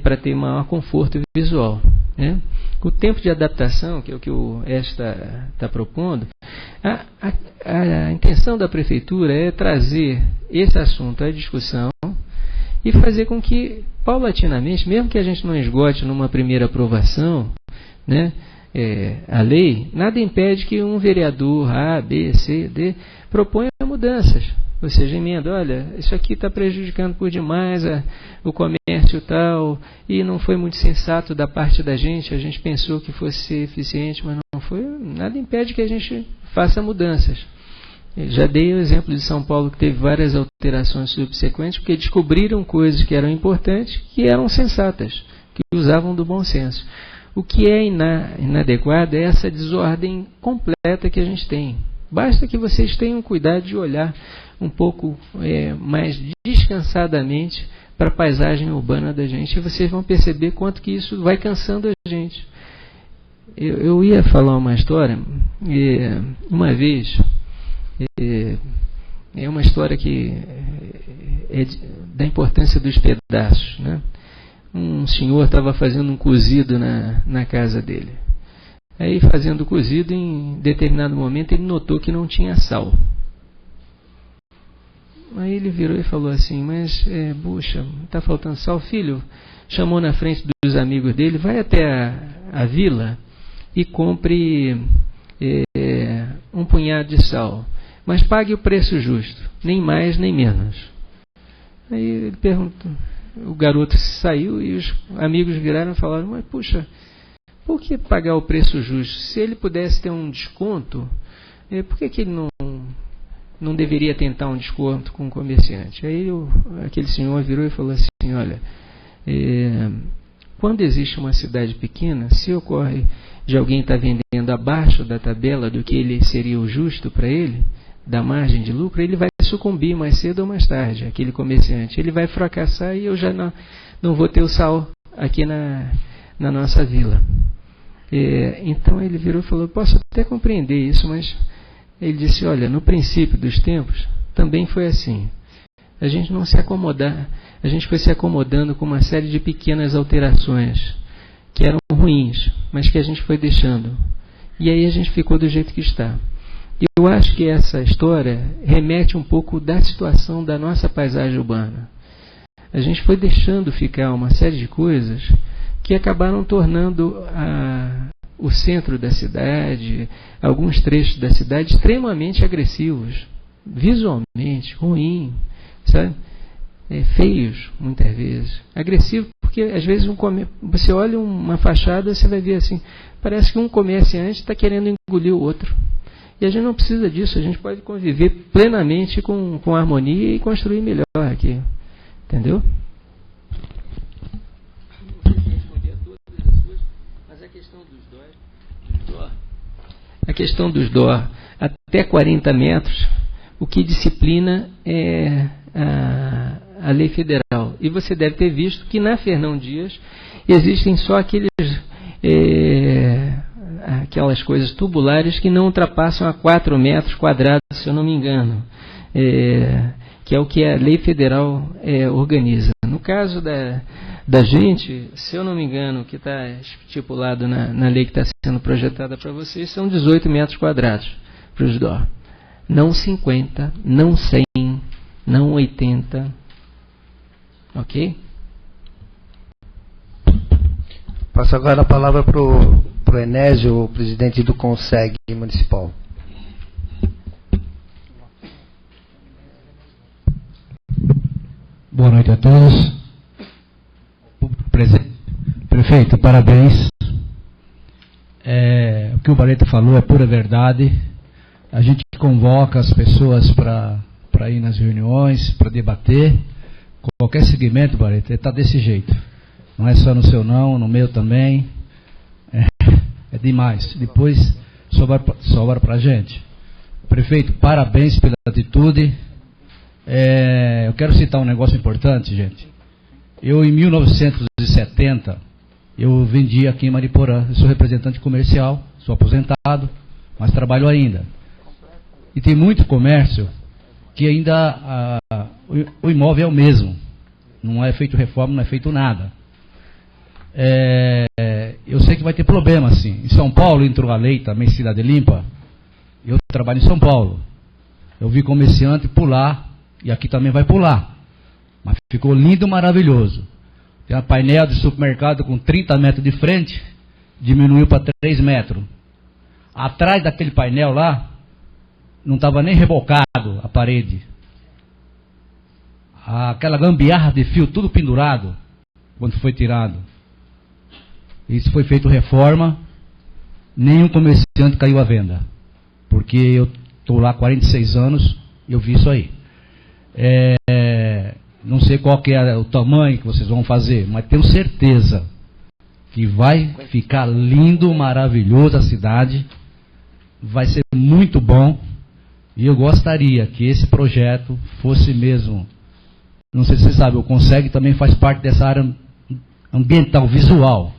para ter maior conforto visual, né? O tempo de adaptação, que é o que o ESTA está propondo, a intenção da Prefeitura é trazer esse assunto à discussão e fazer com que, paulatinamente, mesmo que a gente não esgote numa primeira aprovação, né, a lei, nada impede que um vereador A, B, C, D proponha mudanças. Ou seja, emenda, olha, isso aqui está prejudicando por demais o comércio tal, e não foi muito sensato da parte da gente, a gente pensou que fosse ser eficiente, mas não foi. Nada impede que a gente faça mudanças. Eu já dei o exemplo de São Paulo, que teve várias alterações subsequentes, porque descobriram coisas que eram importantes, que eram sensatas, que usavam do bom senso. O que é inadequado é essa desordem completa que a gente tem. Basta que vocês tenham cuidado de olhar um pouco mais descansadamente para a paisagem urbana da gente, e vocês vão perceber quanto que isso vai cansando a gente. Eu ia falar uma história, uma vez, é uma história que é da importância dos pedaços, né? Um senhor estava fazendo um cozido na casa dele. Aí, fazendo o cozido, em determinado momento, ele notou que não tinha sal. Aí ele virou e falou assim, mas, puxa, está faltando sal, filho? Chamou na frente dos amigos dele, vai até a vila e compre um punhado de sal, mas pague o preço justo, nem mais nem menos. Aí ele perguntou, o garoto saiu e os amigos viraram e falaram, mas puxa, por que pagar o preço justo? Se ele pudesse ter um desconto, por que ele não deveria tentar um desconto com o comerciante? Aí aquele senhor virou e falou assim, olha, quando existe uma cidade pequena, se ocorre de alguém estar vendendo abaixo da tabela do que ele seria o justo para ele, da margem de lucro, ele vai sucumbir mais cedo ou mais tarde, aquele comerciante. Ele vai fracassar e eu já não vou ter o sal aqui na nossa vila. Então ele virou e falou, posso até compreender isso, mas ele disse, olha, no princípio dos tempos também foi assim. A gente não se acomodar, a gente foi se acomodando com uma série de pequenas alterações que eram ruins, mas que a gente foi deixando. E aí a gente ficou do jeito que está. E eu acho que essa história remete um pouco da situação da nossa paisagem urbana. A gente foi deixando ficar uma série de coisas que acabaram tornando o centro da cidade, alguns trechos da cidade, extremamente agressivos, visualmente, ruim, sabe? Feios, muitas vezes. Agressivo porque, às vezes, você olha uma fachada, você vai ver assim, parece que um comerciante está querendo engolir o outro. E a gente não precisa disso, a gente pode conviver plenamente com harmonia e construir melhor aqui. Entendeu? A questão dos DOR, até 40 metros, o que disciplina é a lei federal. E você deve ter visto que na Fernão Dias existem só aquelas coisas tubulares que não ultrapassam a 4 metros quadrados, se eu não me engano, que é o que a lei federal organiza. No caso da gente, se eu não me engano, o que está estipulado na lei que está sendo projetada para vocês, são 18 metros quadrados para os DOR. não 50, não 100, não 80. Ok? Passo agora a palavra para o Enésio, o presidente do CONSEG Municipal. Boa noite a todos. Prefeito, parabéns. O que o Barreto falou é pura verdade. A gente convoca as pessoas para ir nas reuniões, para debater. Qualquer segmento, Barreto, está desse jeito. Não é só no seu não, no meu também. É demais. Depois sobra para a gente. Prefeito, parabéns pela atitude. Eu quero citar um negócio importante, gente. Eu, em 1970, eu vendi aqui em Mariporã. Eu sou representante comercial, sou aposentado, mas trabalho ainda. E tem muito comércio que ainda o imóvel é o mesmo. Não é feito reforma, não é feito nada. Eu sei que vai ter problema, assim. Em São Paulo entrou a lei também, Cidade Limpa. Eu trabalho em São Paulo. Eu vi comerciante pular, e aqui também vai pular. Mas ficou lindo, maravilhoso. Tem um painel de supermercado com 30 metros de frente, diminuiu para 3 metros. Atrás daquele painel lá, não estava nem rebocado a parede. Aquela gambiarra de fio, tudo pendurado, quando foi tirado. Isso foi feito reforma, nenhum comerciante caiu à venda. Porque eu estou lá há 46 anos, eu vi isso aí. Não sei qual que é o tamanho que vocês vão fazer, mas tenho certeza que vai ficar lindo, maravilhoso a cidade, vai ser muito bom, e eu gostaria que esse projeto fosse mesmo, não sei se você sabe, o CONSEG também faz parte dessa área ambiental, visual.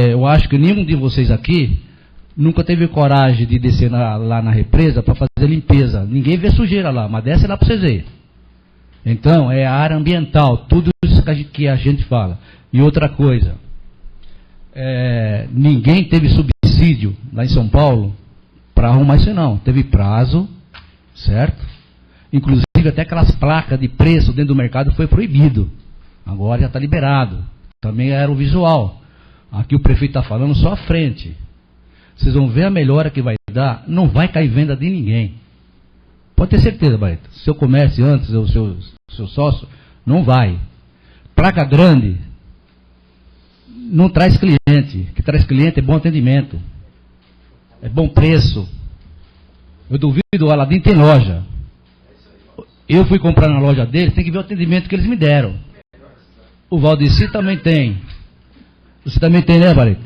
Eu acho que nenhum de vocês aqui nunca teve coragem de descer lá na represa para fazer limpeza. Ninguém vê sujeira lá, mas desce lá para vocês verem. Então, é a área ambiental, tudo isso que a gente fala. E outra coisa, ninguém teve subsídio lá em São Paulo para arrumar isso não. Teve prazo, certo? Inclusive até aquelas placas de preço dentro do mercado foi proibido. Agora já está liberado. Também era o visual. Aqui o prefeito está falando só à frente. Vocês vão ver a melhora que vai dar. Não vai cair venda de ninguém. Pode ter certeza, Barreto. Seu comércio antes, ou seu sócio, não vai. Placa grande não traz cliente. O que traz cliente é bom atendimento. É bom preço. Eu duvido, o Aladim tem loja. Eu fui comprar na loja dele, tem que ver o atendimento que eles me deram. O Valdeci também tem. Você também tem, né, Barreto?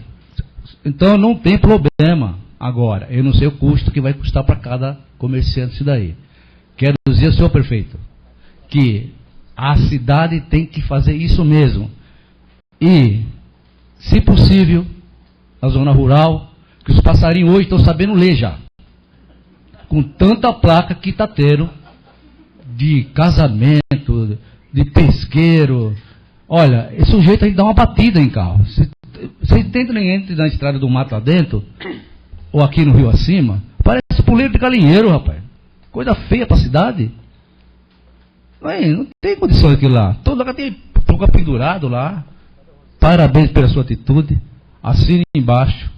Então não tem problema. Agora, eu não sei o custo que vai custar para cada comerciante isso daí. Quero dizer, senhor prefeito, que a cidade tem que fazer isso mesmo. E, se possível, na zona rural, que os passarinhos hoje estão sabendo ler já. Com tanta placa que está tendo de casamento, de pesqueiro. Olha, esse sujeito aí dá uma batida em carro. Você entra na estrada do mato lá dentro, ou aqui no rio acima, parece puleiro de galinheiro, rapaz. Coisa feia pra cidade. Não tem condição aquilo lá. Todo lugar tem pluga pendurado lá. Parabéns pela sua atitude. Assine embaixo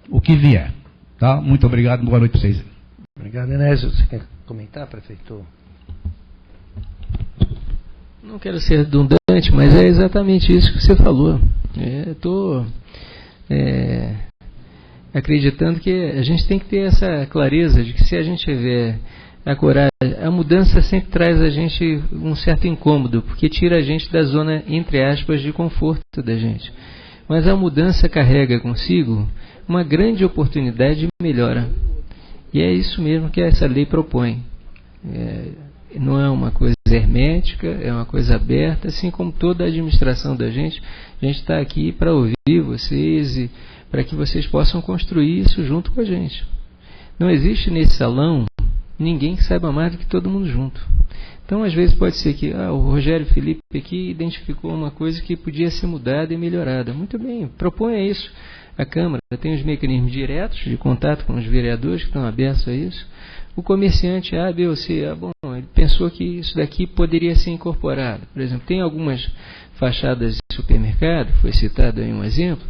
o que vier. Tá? Muito obrigado, boa noite pra vocês. Obrigado, Enésio. Você quer comentar, prefeito? Não quero ser redundante, mas é exatamente isso que você falou. Estou acreditando que a gente tem que ter essa clareza de que se a gente tiver a coragem, a mudança sempre traz a gente um certo incômodo, porque tira a gente da zona, entre aspas, de conforto da gente. Mas a mudança carrega consigo uma grande oportunidade de melhora. E é isso mesmo que essa lei propõe. Não é uma coisa hermética, é uma coisa aberta, assim como toda a administração da gente. A gente está aqui para ouvir vocês e para que vocês possam construir isso junto com a gente. Não existe nesse salão ninguém que saiba mais do que todo mundo junto. Então, às vezes pode ser que o Rogério Felipe aqui identificou uma coisa que podia ser mudada e melhorada. Muito bem, proponha isso. A Câmara tem os mecanismos diretos de contato com os vereadores que estão abertos a isso. o comerciante A, B ou C, ele pensou que isso daqui poderia ser incorporado. Por exemplo, tem algumas fachadas de supermercado, foi citado aí um exemplo,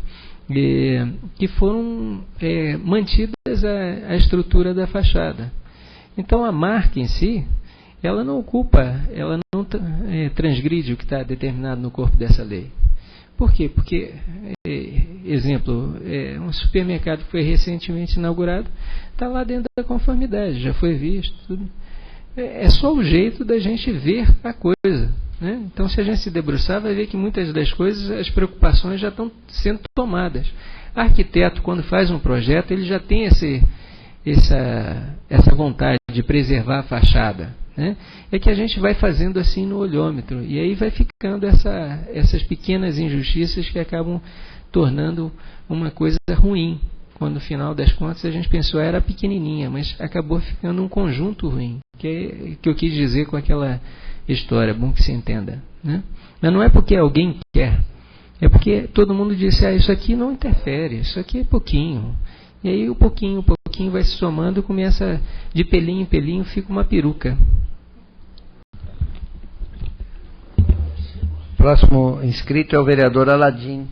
que foram mantidas a estrutura da fachada. Então a marca em si, ela não transgride o que está determinado no corpo dessa lei. Por quê? Porque, exemplo, um supermercado que foi recentemente inaugurado, está lá dentro da conformidade, já foi visto. Tudo. É só o jeito da gente ver a coisa. Né? Então, se a gente se debruçar, vai ver que muitas das coisas, as preocupações já estão sendo tomadas. O arquiteto, quando faz um projeto, ele já tem essa vontade de preservar a fachada. Né? É que a gente vai fazendo assim no olhômetro, e aí vai ficando essas pequenas injustiças que acabam tornando uma coisa ruim, quando no final das contas a gente pensou era pequenininha, mas acabou ficando um conjunto ruim, que eu quis dizer com aquela história, bom que se entenda. Né? Mas não é porque alguém quer, é porque todo mundo disse, isso aqui não interfere, isso aqui é pouquinho. E aí o pouquinho vai se somando, começa de pelinho em pelinho, fica uma peruca. Próximo inscrito é o vereador Aladim.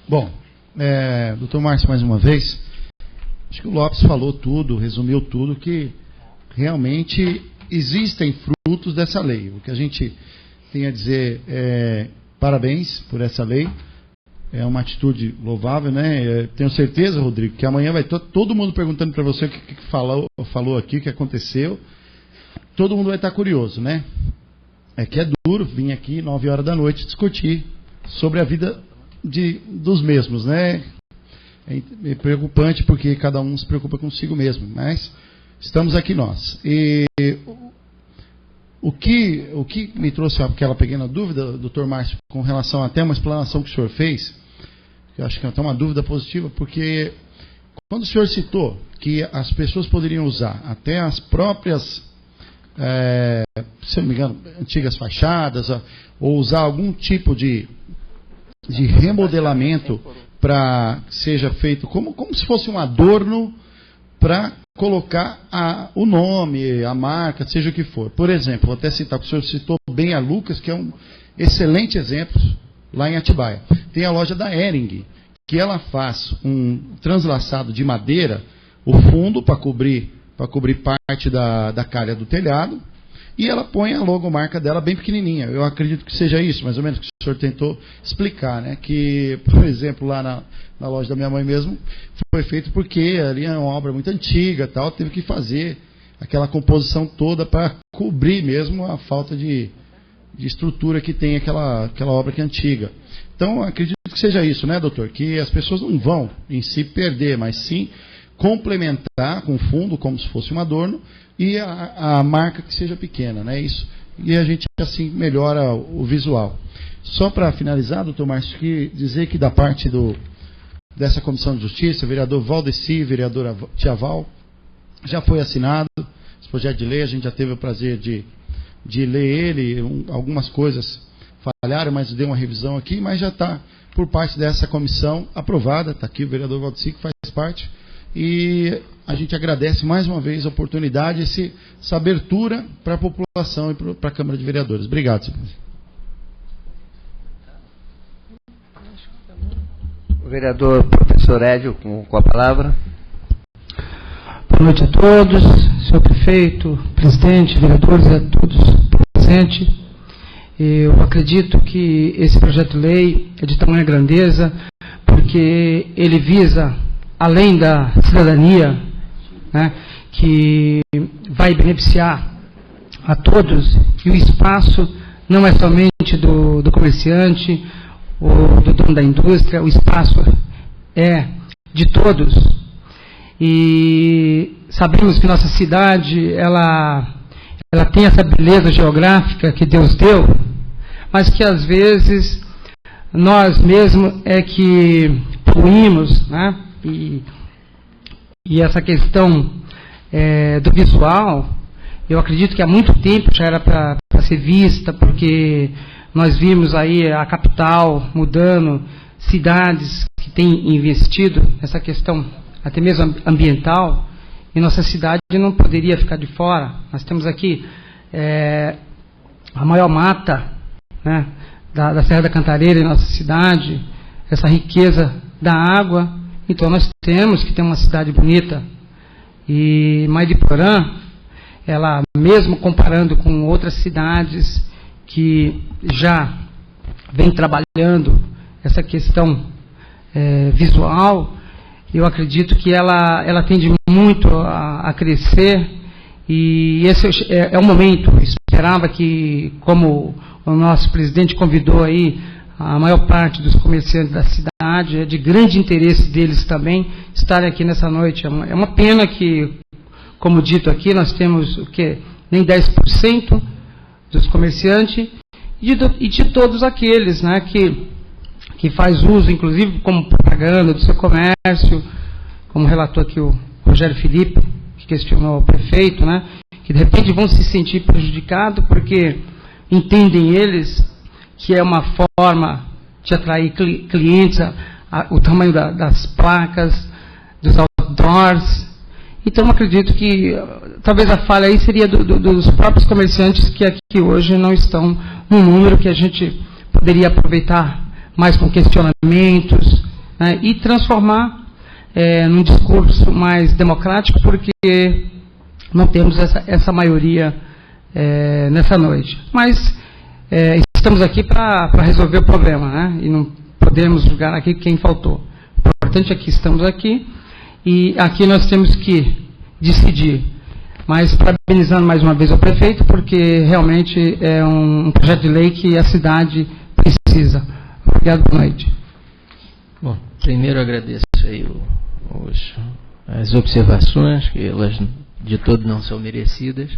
Bom, doutor Márcio, mais uma vez, acho que o Lopes falou tudo, resumiu tudo, que realmente existem frutos dessa lei. O que a gente tem a dizer parabéns por essa lei. É uma atitude louvável, né? Tenho certeza, Rodrigo, que amanhã vai todo mundo perguntando para você o que falou aqui, o que aconteceu. Todo mundo vai estar curioso, né? É que é duro vir aqui 9 horas da noite discutir sobre a vida dos mesmos, né? É preocupante porque cada um se preocupa consigo mesmo, mas estamos aqui nós. E o que me trouxe aquela pequena dúvida, doutor Márcio, com relação até uma explanação que o senhor fez, eu acho que é até uma dúvida positiva, porque quando o senhor citou que as pessoas poderiam usar até as próprias, se não me engano, antigas fachadas, ou usar algum tipo de remodelamento para que seja feito como se fosse um adorno para colocar o nome, a marca, seja o que for. Por exemplo, vou até citar, o senhor citou bem a Lucas, que é um excelente exemplo lá em Atibaia. Tem a loja da Hering, que ela faz um translaçado de madeira, o fundo para cobrir parte da calha do telhado, e ela põe a logomarca dela bem pequenininha. Eu acredito que seja isso, mais ou menos, que o senhor tentou explicar, né? Que, por exemplo, lá na loja da minha mãe mesmo, foi feito porque ali é uma obra muito antiga, tal, teve que fazer aquela composição toda para cobrir mesmo a falta de estrutura que tem aquela obra que é antiga. Então, acredito que seja isso, né, doutor? Que as pessoas não vão em si perder, mas sim complementar com o fundo, como se fosse um adorno, e a marca que seja pequena, né? Isso. E a gente assim melhora o visual. Só para finalizar, doutor Márcio, dizer que da parte dessa Comissão de Justiça, vereador Valdeci, vereadora Tiaval, já foi assinado esse projeto de lei, a gente já teve o prazer de ler ele, algumas coisas falharam, mas deu uma revisão aqui, mas já está por parte dessa comissão aprovada, está aqui o vereador Valdeci que faz parte, e a gente agradece mais uma vez a oportunidade, essa abertura para a população e para a Câmara de Vereadores. Obrigado, senhor. O vereador professor Edio, com a palavra. Boa noite a todos, senhor prefeito, presidente, vereadores, a todos presentes. Eu acredito que esse projeto de lei é de tamanha grandeza, porque ele visa, além da cidadania, né, que vai beneficiar a todos, e o espaço não é somente do comerciante ou do dono da indústria, o espaço é de todos. E sabemos que nossa cidade, ela tem essa beleza geográfica que Deus deu, mas que às vezes nós mesmos é que poluímos, né? E essa questão do visual, eu acredito que há muito tempo já era para ser vista, porque Nós vimos aí a capital mudando, cidades que têm investido nessa questão até mesmo ambiental, e nossa cidade não poderia ficar de fora. Nós temos aqui a maior mata, né, da Serra da Cantareira em nossa cidade, essa riqueza da água. Então nós temos que ter uma cidade bonita. E Mariporã, ela mesmo comparando com outras cidades que já vem trabalhando essa questão visual, eu acredito que ela tende muito a crescer, e esse é o momento. Eu esperava que, como o nosso presidente convidou aí a maior parte dos comerciantes da cidade, é de grande interesse deles também estarem aqui nessa noite. É uma pena que, como dito aqui, nós temos o quê? Nem 10% dos comerciantes e de todos aqueles, né, que faz uso, inclusive como propaganda do seu comércio, como relatou aqui o Rogério Felipe, que questionou o prefeito, né, que de repente vão se sentir prejudicados porque entendem eles que é uma forma de atrair clientes, o tamanho das placas, dos outdoors. Então, acredito que talvez a falha aí seria dos próprios comerciantes que aqui hoje não estão num número que a gente poderia aproveitar mais com questionamentos, né, e transformar num discurso mais democrático, porque não temos essa maioria nessa noite. Mas estamos aqui para resolver o problema, né, e não podemos julgar aqui quem faltou. O importante é que estamos aqui, e aqui nós temos que decidir. Mas parabenizando mais uma vez ao prefeito, porque realmente é um projeto de lei que a cidade precisa. Obrigado, boa noite. Bom, primeiro agradeço aí as observações, que elas de todo não são merecidas.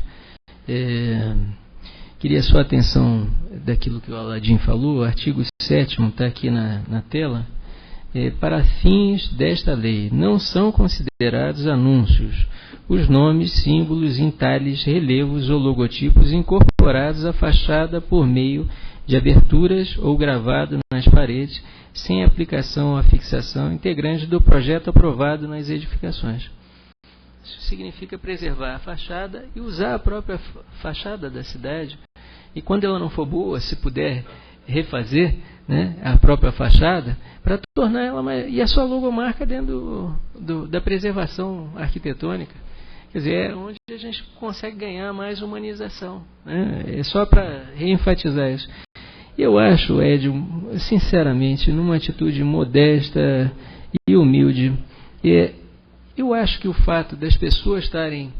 Queria só a atenção daquilo que o Aladim falou. O artigo 7º está aqui na tela. Para fins desta lei, não são considerados anúncios os nomes, símbolos, entalhes, relevos ou logotipos incorporados à fachada por meio de aberturas ou gravado nas paredes, sem aplicação ou fixação, integrantes do projeto aprovado nas edificações. Isso significa preservar a fachada e usar a própria fachada da cidade. E quando ela não for boa, se puder refazer, né, a própria fachada, para tornar ela e a sua logomarca dentro da preservação arquitetônica. Quer dizer, é onde a gente consegue ganhar mais humanização, né? É só para reenfatizar isso. Eu acho, Ed, sinceramente, numa atitude modesta e humilde, eu acho que o fato das pessoas estarem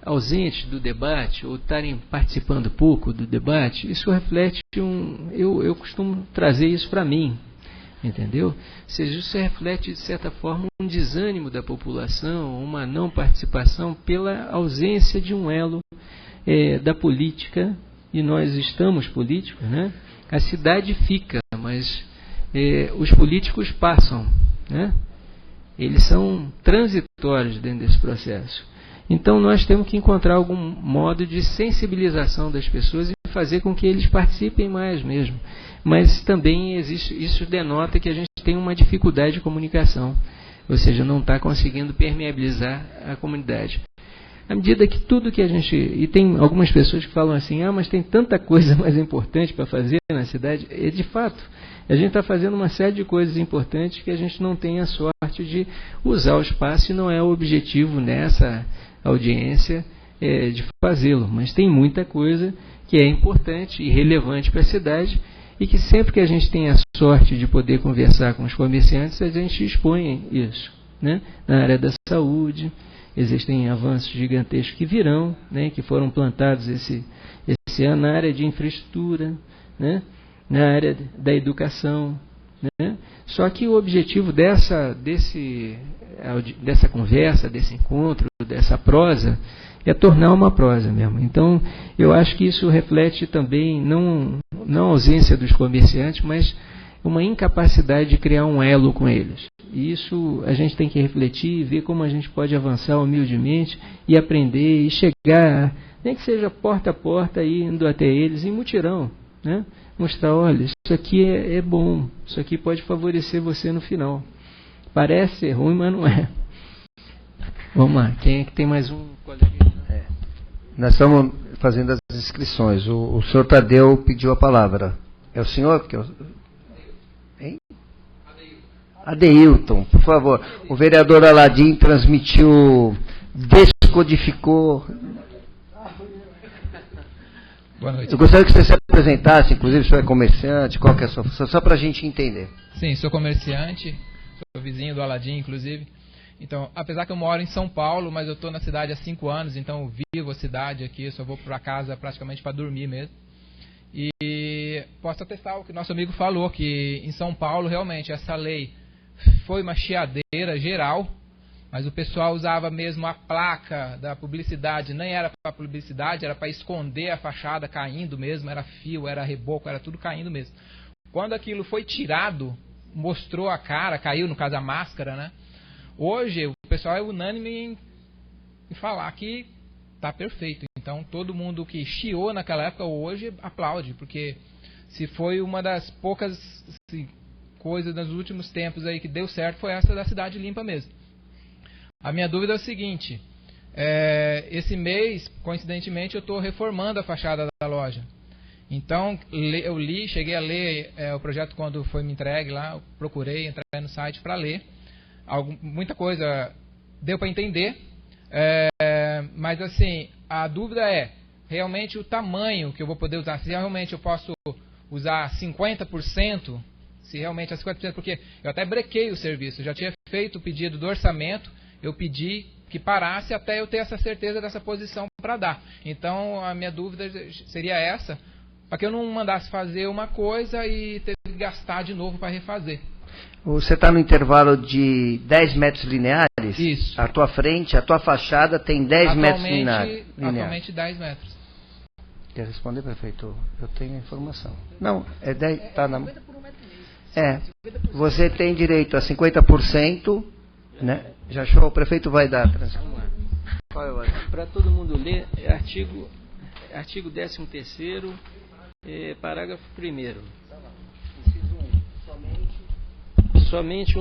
ausentes do debate ou estarem participando pouco do debate, isso reflete eu costumo trazer isso para mim, entendeu? Ou seja, isso reflete de certa forma um desânimo da população, uma não participação pela ausência de um elo da política, e nós estamos políticos, né? A cidade fica, mas os políticos passam, né? Eles são transitórios dentro desse processo. Então nós temos que encontrar algum modo de sensibilização das pessoas e fazer com que eles participem mais mesmo. Mas também isso denota que a gente tem uma dificuldade de comunicação, ou seja, não está conseguindo permeabilizar a comunidade. À medida que tudo que a gente... E tem algumas pessoas que falam assim, mas tem tanta coisa mais importante para fazer na cidade. E de fato, a gente está fazendo uma série de coisas importantes que a gente não tem a sorte de usar o espaço, e não é o objetivo nessa audiência de fazê-lo. Mas tem muita coisa que é importante e relevante para a cidade, e que sempre que a gente tem a sorte de poder conversar com os comerciantes, a gente expõe isso, né? Na área da saúde, existem avanços gigantescos que virão, né? Que foram plantados esse ano na área de infraestrutura, né? Na área da educação, né? Só que o objetivo dessa conversa, desse encontro, dessa prosa, é tornar uma prosa mesmo. Então, eu acho que isso reflete também, não a ausência dos comerciantes, mas uma incapacidade de criar um elo com eles. E isso a gente tem que refletir e ver como a gente pode avançar humildemente e aprender e chegar, nem que seja porta a porta, indo até eles em mutirão, né? Mostrar, olha, isso aqui é bom, isso aqui pode favorecer você no final. Parece ser ruim, mas não é. Vamos lá, quem é que tem mais um colega? Nós estamos fazendo as inscrições. O senhor Tadeu pediu a palavra. É o senhor? Porque hein? Adeilton, por favor. O vereador Aladim transmitiu, descodificou. Boa noite. Eu gostaria que você se apresentasse, inclusive o senhor é comerciante, qual que é a sua função, só para a gente entender. Sim, sou comerciante, sou vizinho do Aladim, inclusive. Então, apesar que eu moro em São Paulo, mas eu estou na cidade há 5 anos, então eu vivo a cidade aqui, só vou para casa praticamente para dormir mesmo. E posso atestar o que nosso amigo falou, que em São Paulo realmente essa lei foi uma chiadeira geral, mas o pessoal usava mesmo a placa da publicidade, nem era para publicidade, era para esconder a fachada caindo mesmo, era fio, era reboco, era tudo caindo mesmo. Quando aquilo foi tirado, mostrou a cara, caiu no caso a máscara, né? Hoje o pessoal é unânime em falar que está perfeito. Então todo mundo que chiou naquela época hoje aplaude, porque se foi uma das poucas coisas nos últimos tempos aí que deu certo, foi essa da cidade limpa mesmo. A minha dúvida é o seguinte, esse mês, coincidentemente, eu estou reformando a fachada da loja. Então, eu cheguei a ler o projeto quando foi me entregue lá, eu procurei entrar no site para ler. Muita coisa deu para entender, mas assim, a dúvida é realmente o tamanho que eu vou poder usar. Se realmente eu posso usar 50%, se realmente é 50%, porque eu até brequei o serviço, eu já tinha feito o pedido do orçamento, eu pedi que parasse até eu ter essa certeza dessa posição para dar. Então, a minha dúvida seria essa, para que eu não mandasse fazer uma coisa e ter que gastar de novo para refazer. Você está no intervalo de 10 metros lineares? Isso. A tua frente, a tua fachada tem 10 metros lineares. Atualmente 10 metros. Quer responder, prefeito? Eu tenho a informação. Não, é 10, tá na... 50 por 1,5 metro. Você tem direito a 50%, né? Já achou? O prefeito vai dar. Vamos lá. Para todo mundo ler, artigo 13º, parágrafo 1º. Somente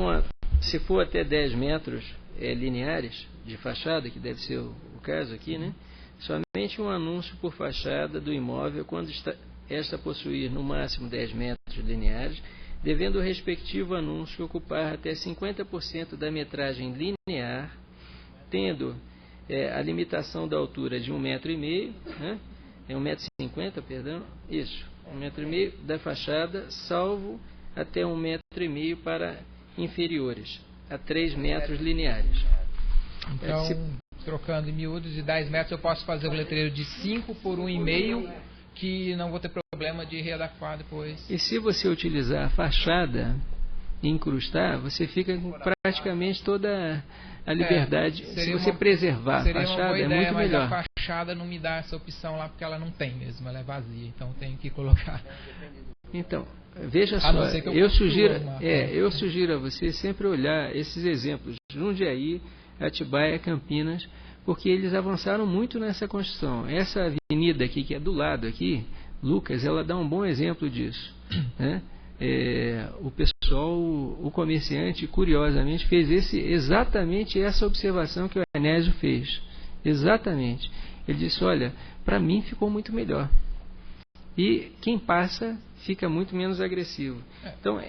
se for até 10 metros lineares de fachada, que deve ser o caso aqui, né? Somente um anúncio por fachada do imóvel quando esta possuir no máximo 10 metros lineares, devendo o respectivo anúncio ocupar até 50% da metragem linear, tendo a limitação da altura de 1,5 metro, né? 1,50 m, perdão, isso, 1,5 m da fachada, salvo até 1,5 m para inferiores, a 3 metros lineares. Então, trocando em miúdos, de 10 metros eu posso fazer o letreiro de 5 por 1,5, que não vou ter problema de readequar depois. E se você utilizar a fachada e incrustar, você fica com praticamente toda a liberdade. Se você preservar a fachada, é muito melhor. Mas a fachada não me dá essa opção lá, porque ela não tem mesmo, ela é vazia, então tenho que colocar. Então, veja só, eu sugiro a você sempre olhar esses exemplos, Jundiaí, Atibaia, Campinas, porque eles avançaram muito nessa construção. Essa avenida aqui, que é do lado aqui, Lucas, ela dá um bom exemplo disso, né? O pessoal, o comerciante, curiosamente, fez exatamente essa observação que o Enésio fez. Exatamente. Ele disse, olha, para mim ficou muito melhor. E quem passa fica muito menos agressivo. Então,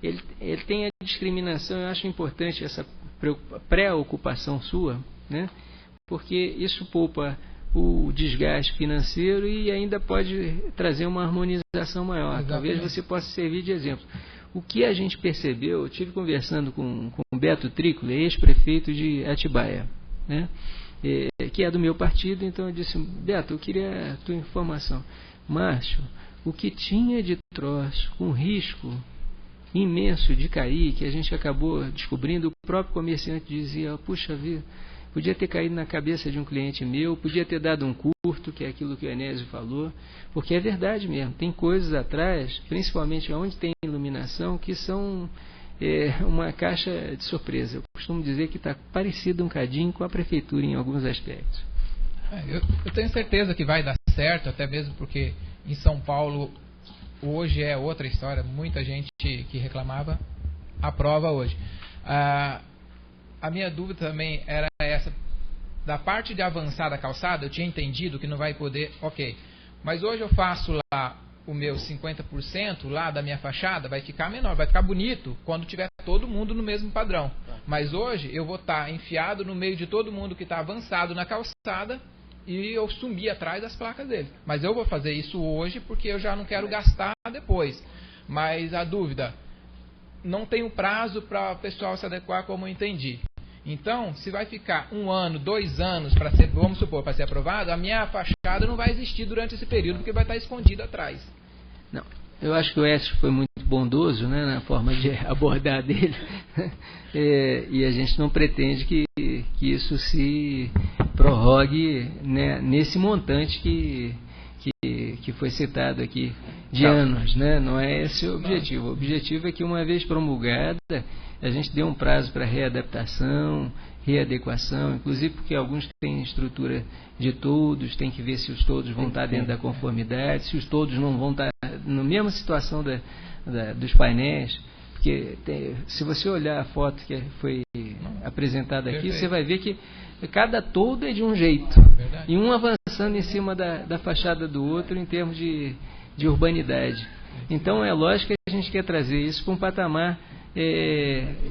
ele tem a discriminação, eu acho importante essa preocupação sua, né? Porque isso poupa o desgaste financeiro e ainda pode trazer uma harmonização maior. Exatamente. Talvez você possa servir de exemplo. O que a gente percebeu, eu estive conversando com o Beto Trícola, ex-prefeito de Atibaia, né? Que é do meu partido, então eu disse, Beto, eu queria a tua informação. Márcio, o que tinha de troço com risco imenso de cair, que a gente acabou descobrindo, o próprio comerciante dizia, puxa vida, podia ter caído na cabeça de um cliente meu, podia ter dado um curto, que é aquilo que o Enésio falou, porque é verdade mesmo, tem coisas atrás, principalmente onde tem iluminação, que são uma caixa de surpresa. Eu costumo dizer que está parecido um cadinho com a prefeitura em alguns aspectos. Eu tenho certeza que vai dar certo, até mesmo porque em São Paulo hoje é outra história. Muita gente que reclamava aprova hoje. A minha dúvida também era essa. Da parte de avançar da calçada, eu tinha entendido que não vai poder, ok. Mas hoje eu faço lá o meu 50% lá da minha fachada, vai ficar menor, vai ficar bonito quando tiver todo mundo no mesmo padrão. Mas hoje eu vou estar enfiado no meio de todo mundo que está avançado na calçada e eu sumir atrás das placas dele. Mas eu vou fazer isso hoje porque eu já não quero gastar depois. Mas a dúvida, não tem um prazo para o pessoal se adequar como eu entendi. Então, se vai ficar 1 ano, 2 anos para ser, vamos supor, para ser aprovado, a minha fachada não vai existir durante esse período porque vai estar escondida atrás. Não, eu acho que o Écio foi muito bondoso, né, na forma de abordar dele, e a gente não pretende que isso se prorrogue, né, nesse montante que foi citado aqui de anos, né? Não é esse o objetivo. O objetivo é que, uma vez promulgada, a gente dê um prazo para readaptação, readequação, inclusive porque alguns têm estrutura de todos, tem que ver se os todos vão estar dentro da conformidade, se os todos não vão estar na mesma situação dos painéis, porque se você olhar a foto que foi apresentada aqui, você vai ver que cada todo é de um jeito, e um avançando em cima da fachada do outro em termos de urbanidade. Então é lógico que a gente quer trazer isso para um patamar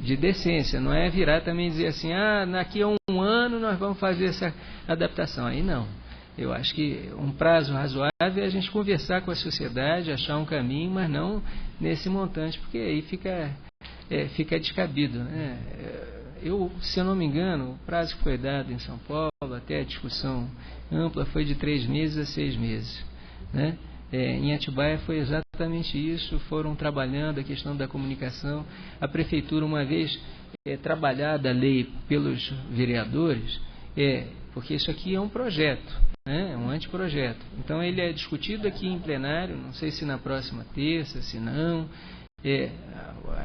de decência, não é virar também e dizer assim, daqui a 1 ano nós vamos fazer essa adaptação. Aí não. Eu acho que um prazo razoável é a gente conversar com a sociedade, achar um caminho, mas não nesse montante, porque aí fica descabido, né? Se eu não me engano, o prazo que foi dado em São Paulo, até a discussão ampla, foi de 3 meses a 6 meses, né? Em Atibaia foi exatamente isso, foram trabalhando a questão da comunicação. A prefeitura, uma vez trabalhada a lei pelos vereadores, porque isso aqui é um projeto, né? É um anteprojeto. Então ele é discutido aqui em plenário, não sei se na próxima terça, se não.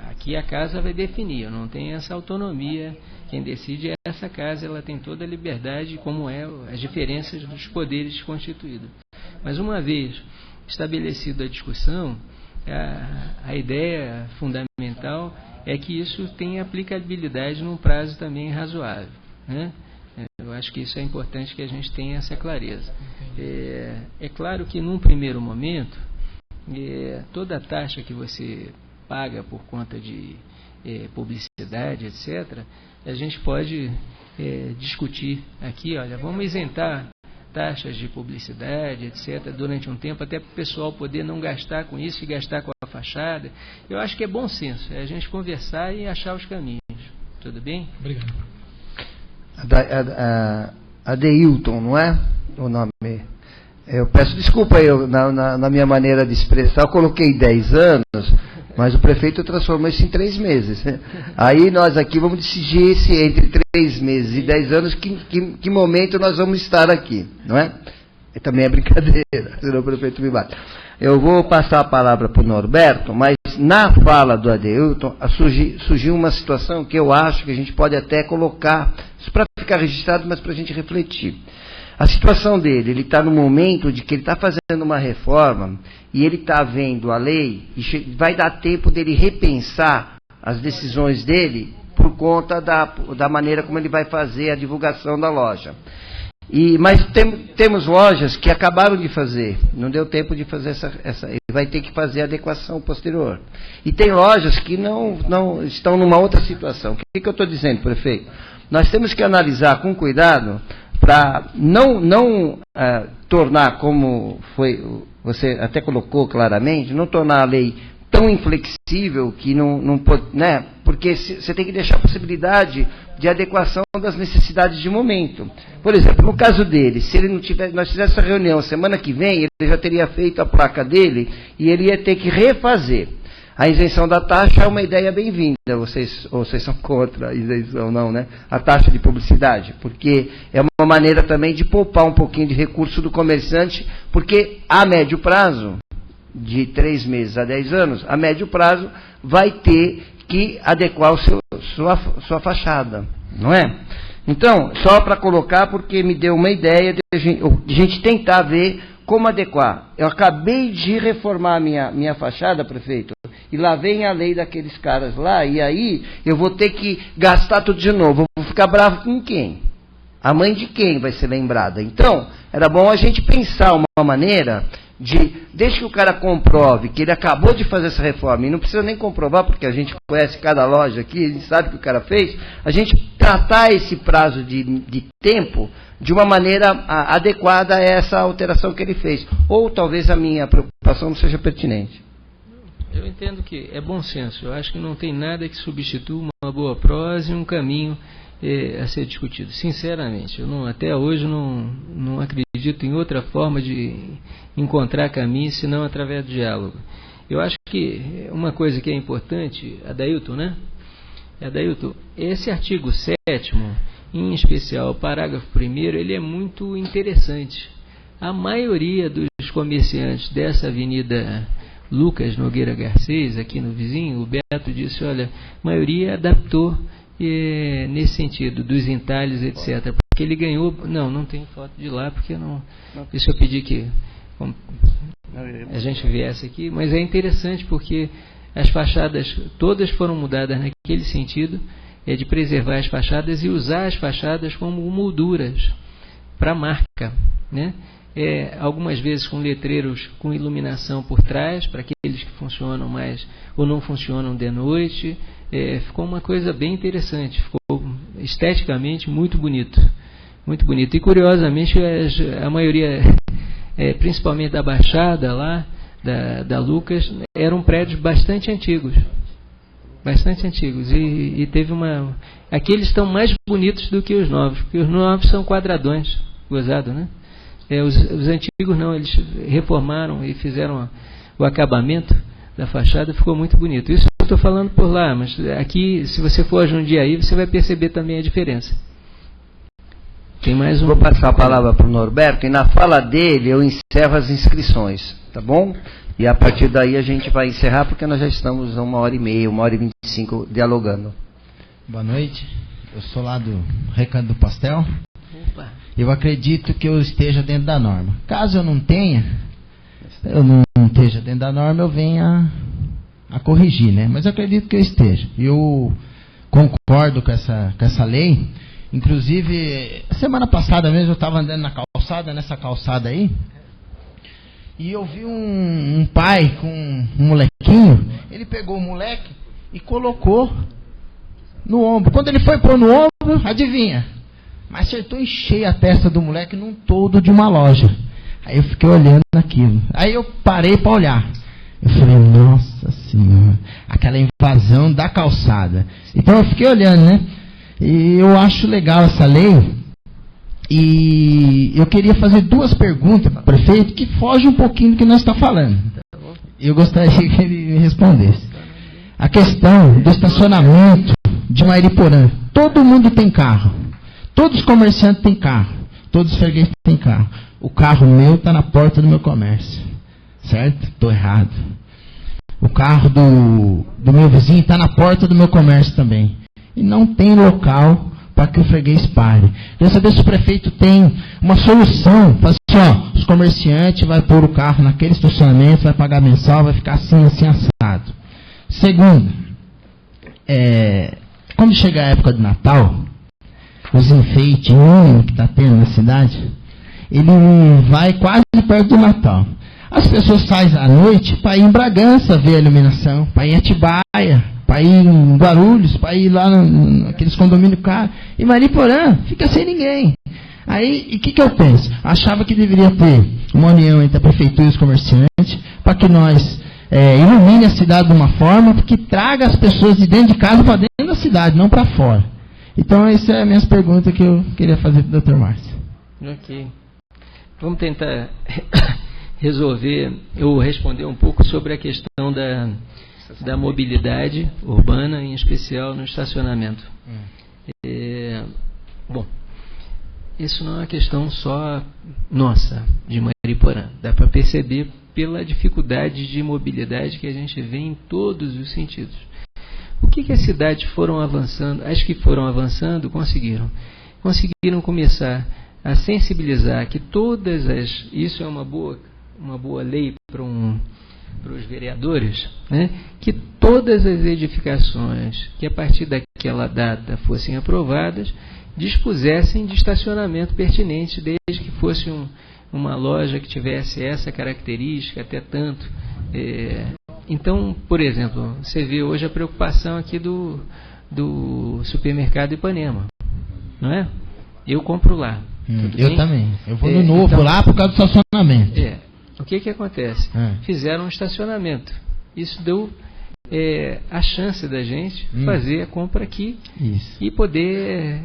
Aqui a casa vai definir, eu não tenho essa autonomia, quem decide é essa casa, ela tem toda a liberdade, como as diferenças dos poderes constituídos. Mas uma vez estabelecida a discussão, a ideia fundamental é que isso tenha aplicabilidade num prazo também razoável, né? Eu acho que isso é importante que a gente tenha essa clareza. É claro que num primeiro momento, toda a taxa que você paga por conta de publicidade, etc., a gente pode discutir aqui, olha, vamos isentar taxas de publicidade, etc., durante um tempo, até para o pessoal poder não gastar com isso e gastar com a fachada. Eu acho que é bom senso, é a gente conversar e achar os caminhos. Tudo bem? Obrigado. Adeilton, não é o nome? Eu peço desculpa na minha maneira de expressar, eu coloquei 10 anos, mas o prefeito transformou isso em 3 meses. Aí nós aqui vamos decidir se entre 3 meses e 10 anos, que momento nós vamos estar aqui, não é? Também é brincadeira, senão o prefeito me bate. Eu vou passar a palavra para o Norberto, mas na fala do Adeilton surgiu uma situação que eu acho que a gente pode até colocar, para ficar registrado, mas para a gente refletir. A situação dele, ele está no momento de que ele está fazendo uma reforma e ele está vendo a lei e vai dar tempo dele repensar as decisões dele por conta da maneira como ele vai fazer a divulgação da loja. Mas temos lojas que acabaram de fazer, não deu tempo de fazer ele vai ter que fazer a adequação posterior. E tem lojas que não estão numa outra situação. O que eu estou dizendo, prefeito? Nós temos que analisar com cuidado para não tornar, como você até colocou claramente, não tornar a lei tão inflexível que não pode, né? Porque você tem que deixar a possibilidade de adequação das necessidades de momento. Por exemplo, no caso dele, se ele não tivesse, nós fizéssemos essa reunião semana que vem, ele já teria feito a placa dele e ele ia ter que refazer. A isenção da taxa é uma ideia bem-vinda. Vocês são contra a isenção, não, né? A taxa de publicidade, porque é uma maneira também de poupar um pouquinho de recurso do comerciante, porque a médio prazo, de 3 meses a 10 anos, a médio prazo vai ter que adequar sua fachada, não é? Então, só para colocar, porque me deu uma ideia de a gente tentar ver como adequar. Eu acabei de reformar minha fachada, prefeito, e lá vem a lei daqueles caras lá, e aí eu vou ter que gastar tudo de novo. Vou ficar bravo com quem? A mãe de quem vai ser lembrada? Então, era bom a gente pensar uma maneira desde que o cara comprove que ele acabou de fazer essa reforma, e não precisa nem comprovar, porque a gente conhece cada loja aqui, a gente sabe o que o cara fez, a gente tratar esse prazo de tempo de uma maneira adequada a essa alteração que ele fez. Ou talvez a minha preocupação não seja pertinente. Eu entendo que é bom senso. Eu acho que não tem nada que substitua uma boa prosa e um caminho a ser discutido. Sinceramente, até hoje não acredito em outra forma de encontrar caminho senão através do diálogo. Eu acho que uma coisa que é importante, Adailton, né? Adailton, esse artigo 7º, em especial o parágrafo 1º, ele é muito interessante. A maioria dos comerciantes dessa avenida Lucas Nogueira Garcês, aqui no vizinho, o Beto disse, olha, a maioria adaptou nesse sentido, dos entalhes, etc. Porque ele ganhou... Não tem foto de lá, porque não... Isso eu pedi que a gente viesse aqui, mas é interessante porque as fachadas todas foram mudadas naquele sentido, de preservar as fachadas e usar as fachadas como molduras para a marca, né? Algumas vezes com letreiros com iluminação por trás, para aqueles que funcionam mais ou não funcionam de noite. Ficou uma coisa bem interessante, ficou esteticamente muito bonito. Muito bonito. E curiosamente a maioria, principalmente da Baixada lá, da Lucas, eram prédios bastante antigos. Bastante antigos. E teve uma... Aqueles estão mais bonitos do que os novos, porque os novos são quadradões, gozado, né? Os antigos não, eles reformaram e fizeram o acabamento da fachada, ficou muito bonito. Isso eu estou falando por lá, mas aqui, se você for a Jundiaí, você vai perceber também a diferença. Tem mais um... Vou passar a palavra para o Norberto, e na fala dele eu encerro as inscrições, tá bom? E a partir daí a gente vai encerrar, porque nós já estamos a 1h30, 1h25 dialogando. Boa noite, eu sou lá do Recanto do Pastel. Opa. Eu acredito que eu esteja dentro da norma. Caso eu não esteja dentro da norma, eu venha a corrigir, né? Mas eu acredito que eu esteja. Eu concordo com essa lei. Inclusive, semana passada mesmo eu estava andando nessa calçada aí, e eu vi um pai com um molequinho. Ele pegou o moleque e colocou no ombro. Quando ele foi pôr no ombro, adivinha? Mas acertou em cheio a testa do moleque num todo de uma loja. Aí eu fiquei olhando aquilo. Aí eu parei para olhar. Eu falei, nossa senhora, aquela invasão da calçada. Então eu fiquei olhando, né? E eu acho legal essa lei. E eu queria fazer duas perguntas para o prefeito que fogem um pouquinho do que nós estamos falando. Eu gostaria que ele me respondesse. A questão do estacionamento de Mairiporã. Todo mundo tem carro. Todos os comerciantes têm carro. Todos os fregueses têm carro. O carro meu está na porta do meu comércio. Certo? Estou errado. O carro do meu vizinho está na porta do meu comércio também. E não tem local para que o freguês pare. Queria saber se o prefeito tem uma solução. Fala assim, os comerciantes vão pôr o carro naquele estacionamento, vai pagar mensal, vai ficar assim assado. Segundo, quando chega a época de Natal, os enfeites que está tendo na cidade, ele vai quase perto do Natal. As pessoas saem à noite para ir em Bragança ver a iluminação, para ir em Atibaia, para ir em Guarulhos, para ir lá naqueles condomínios caros. E Mairiporã fica sem ninguém. Aí, o que eu penso? Achava que deveria ter uma união entre a prefeitura e os comerciantes, para que nós ilumine a cidade de uma forma que traga as pessoas de dentro de casa para dentro da cidade, não para fora. Então, essa é a minha pergunta que eu queria fazer para o Dr. Márcio. Ok. Vamos tentar resolver, ou responder um pouco sobre a questão da mobilidade urbana, em especial no estacionamento. Bom, isso não é uma questão só nossa, de Mairiporã. Dá para perceber pela dificuldade de mobilidade que a gente vê em todos os sentidos. O por que as cidades foram avançando? As que foram avançando conseguiram começar a sensibilizar que isso é uma boa lei para os vereadores, né? Que todas as edificações que a partir daquela data fossem aprovadas dispusessem de estacionamento pertinente, desde que fosse uma loja que tivesse essa característica, até tanto. Então, por exemplo, você vê hoje a preocupação aqui do supermercado Ipanema, não é? Eu compro lá. Eu também. Eu vou no novo então, lá por causa do estacionamento. O que acontece? Fizeram um estacionamento. Isso deu a chance da gente fazer a compra aqui e poder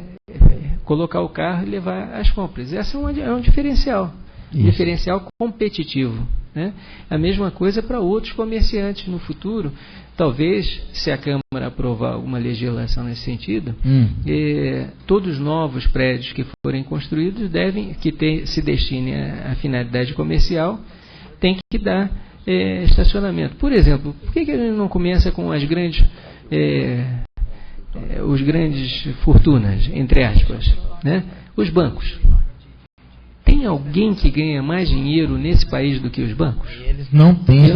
colocar o carro e levar as compras. Esse é um diferencial. Diferencial competitivo, né? A mesma coisa para outros comerciantes no futuro. Talvez, se a Câmara aprovar alguma legislação nesse sentido, todos os novos prédios que forem construídos se destinem à finalidade comercial, tem que dar estacionamento. Por exemplo, por que a gente não começa com os grandes fortunas, entre aspas, né? Os bancos. Tem alguém que ganha mais dinheiro nesse país do que os bancos? Eles não têm.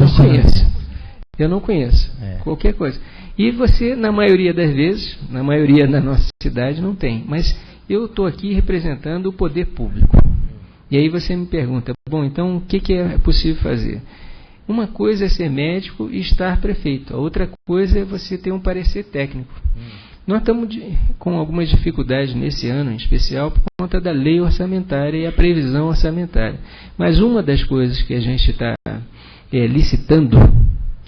Eu não conheço. Qualquer coisa. E você, na maioria das vezes, na maioria da nossa cidade, não tem. Mas eu estou aqui representando o poder público. E aí você me pergunta, bom, então o que é possível fazer? Uma coisa é ser médico e estar prefeito. A outra coisa é você ter um parecer técnico. Nós estamos com algumas dificuldades nesse ano, em especial, por conta da lei orçamentária e a previsão orçamentária. Mas uma das coisas que a gente está licitando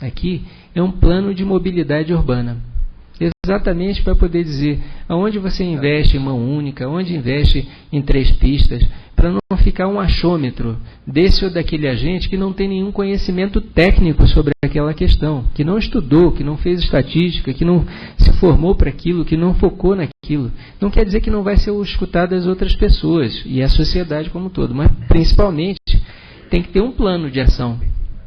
aqui é um plano de mobilidade urbana. Exatamente para poder dizer aonde você investe em mão única, onde investe em 3 pistas, para não ficar um achômetro desse ou daquele agente que não tem nenhum conhecimento técnico sobre aquela questão, que não estudou, que não fez estatística, que não se formou para aquilo, que não focou naquilo. Não quer dizer que não vai ser escutado as outras pessoas e a sociedade como um todo, mas principalmente tem que ter um plano de ação,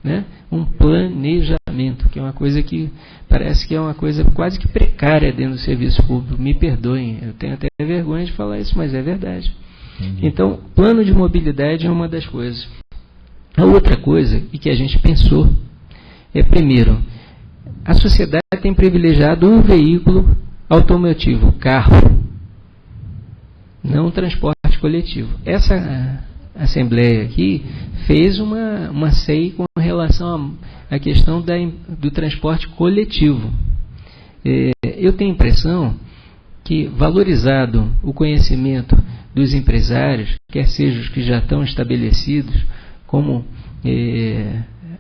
né? Um planejamento, que é uma coisa que parece que é uma coisa quase que precária dentro do serviço público. Me perdoem, eu tenho até vergonha de falar isso, mas é verdade. Então, plano de mobilidade é uma das coisas. A outra coisa, e que a gente pensou, primeiro, a sociedade tem privilegiado um veículo automotivo, carro, não transporte coletivo. Essa Assembleia aqui fez uma CEI com relação à questão do transporte coletivo. Eu tenho a impressão que, valorizado o conhecimento dos empresários, quer sejam os que já estão estabelecidos, como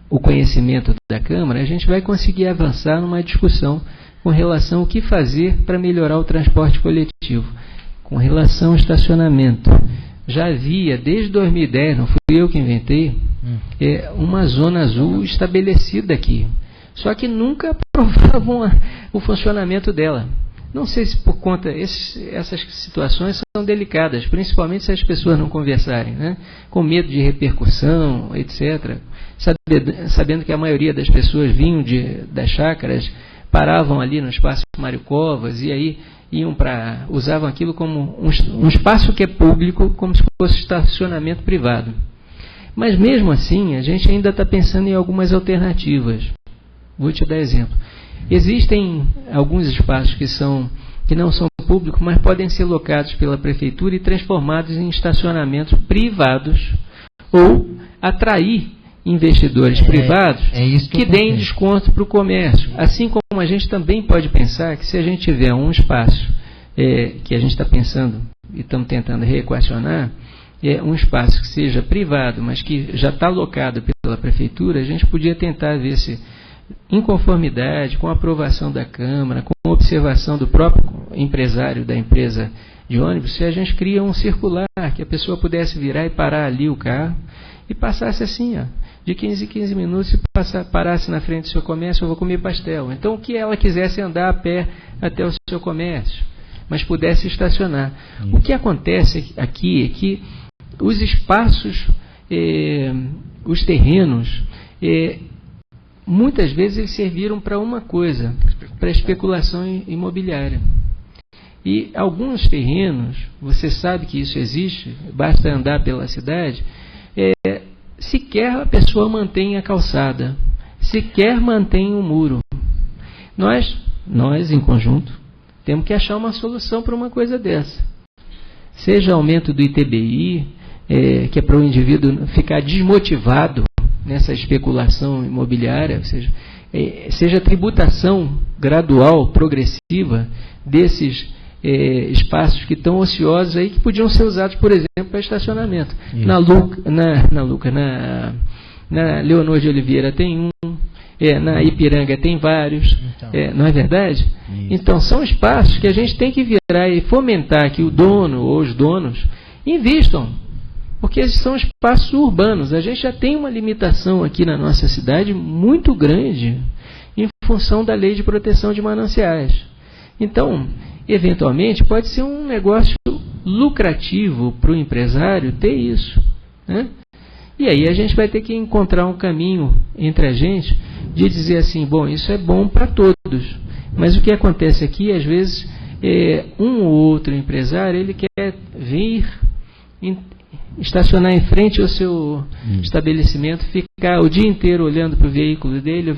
o conhecimento da Câmara, a gente vai conseguir avançar numa discussão com relação ao que fazer para melhorar o transporte coletivo. Com relação ao estacionamento, já havia, desde 2010, não fui eu que inventei, uma zona azul estabelecida aqui. Só que nunca aprovavam o funcionamento dela. Não sei se por conta, essas situações são delicadas, principalmente se as pessoas não conversarem, né? Com medo de repercussão, etc. Sabendo que a maioria das pessoas vinham das chácaras, paravam ali no espaço Mário Covas e aí usavam aquilo como um espaço que é público, como se fosse estacionamento privado. Mas mesmo assim, a gente ainda está pensando em algumas alternativas. Vou te dar exemplo. Existem alguns espaços que não são públicos, mas podem ser locados pela prefeitura e transformados em estacionamentos privados ou atrair investidores privados que deem desconto para o comércio. Assim como a gente também pode pensar que se a gente tiver um espaço que a gente está pensando e estamos tentando reequacionar, um espaço que seja privado, mas que já está alocado pela prefeitura, a gente podia tentar ver se, em conformidade com a aprovação da Câmara, com a observação do próprio empresário da empresa de ônibus, se a gente cria um circular, que a pessoa pudesse virar e parar ali o carro e passasse assim, de 15 em 15 minutos, se parasse na frente do seu comércio, eu vou comer pastel. Então, o que ela quisesse andar a pé até o seu comércio, mas pudesse estacionar. O que acontece aqui é que os espaços, os terrenos, muitas vezes eles serviram para uma coisa, para especulação imobiliária. E alguns terrenos, você sabe que isso existe, basta andar pela cidade, sequer a pessoa mantém a calçada, sequer mantém o muro. Nós, em conjunto, temos que achar uma solução para uma coisa dessa. Seja aumento do ITBI, que é para o indivíduo ficar desmotivado nessa especulação imobiliária, seja tributação gradual, progressiva, desses espaços que estão ociosos aí, que podiam ser usados, por exemplo, para estacionamento. Na Leonor de Oliveira tem um, na Ipiranga tem vários, não é verdade? Isso. Então, são espaços que a gente tem que virar e fomentar que o dono ou os donos invistam, porque esses são espaços urbanos. A gente já tem uma limitação aqui na nossa cidade muito grande em função da lei de proteção de mananciais. Então, eventualmente, pode ser um negócio lucrativo para o empresário ter isso, né? E aí a gente vai ter que encontrar um caminho entre a gente de dizer assim, bom, isso é bom para todos. Mas o que acontece aqui, às vezes, um ou outro empresário, ele quer vir estacionar em frente ao seu estabelecimento, ficar o dia inteiro olhando para o veículo dele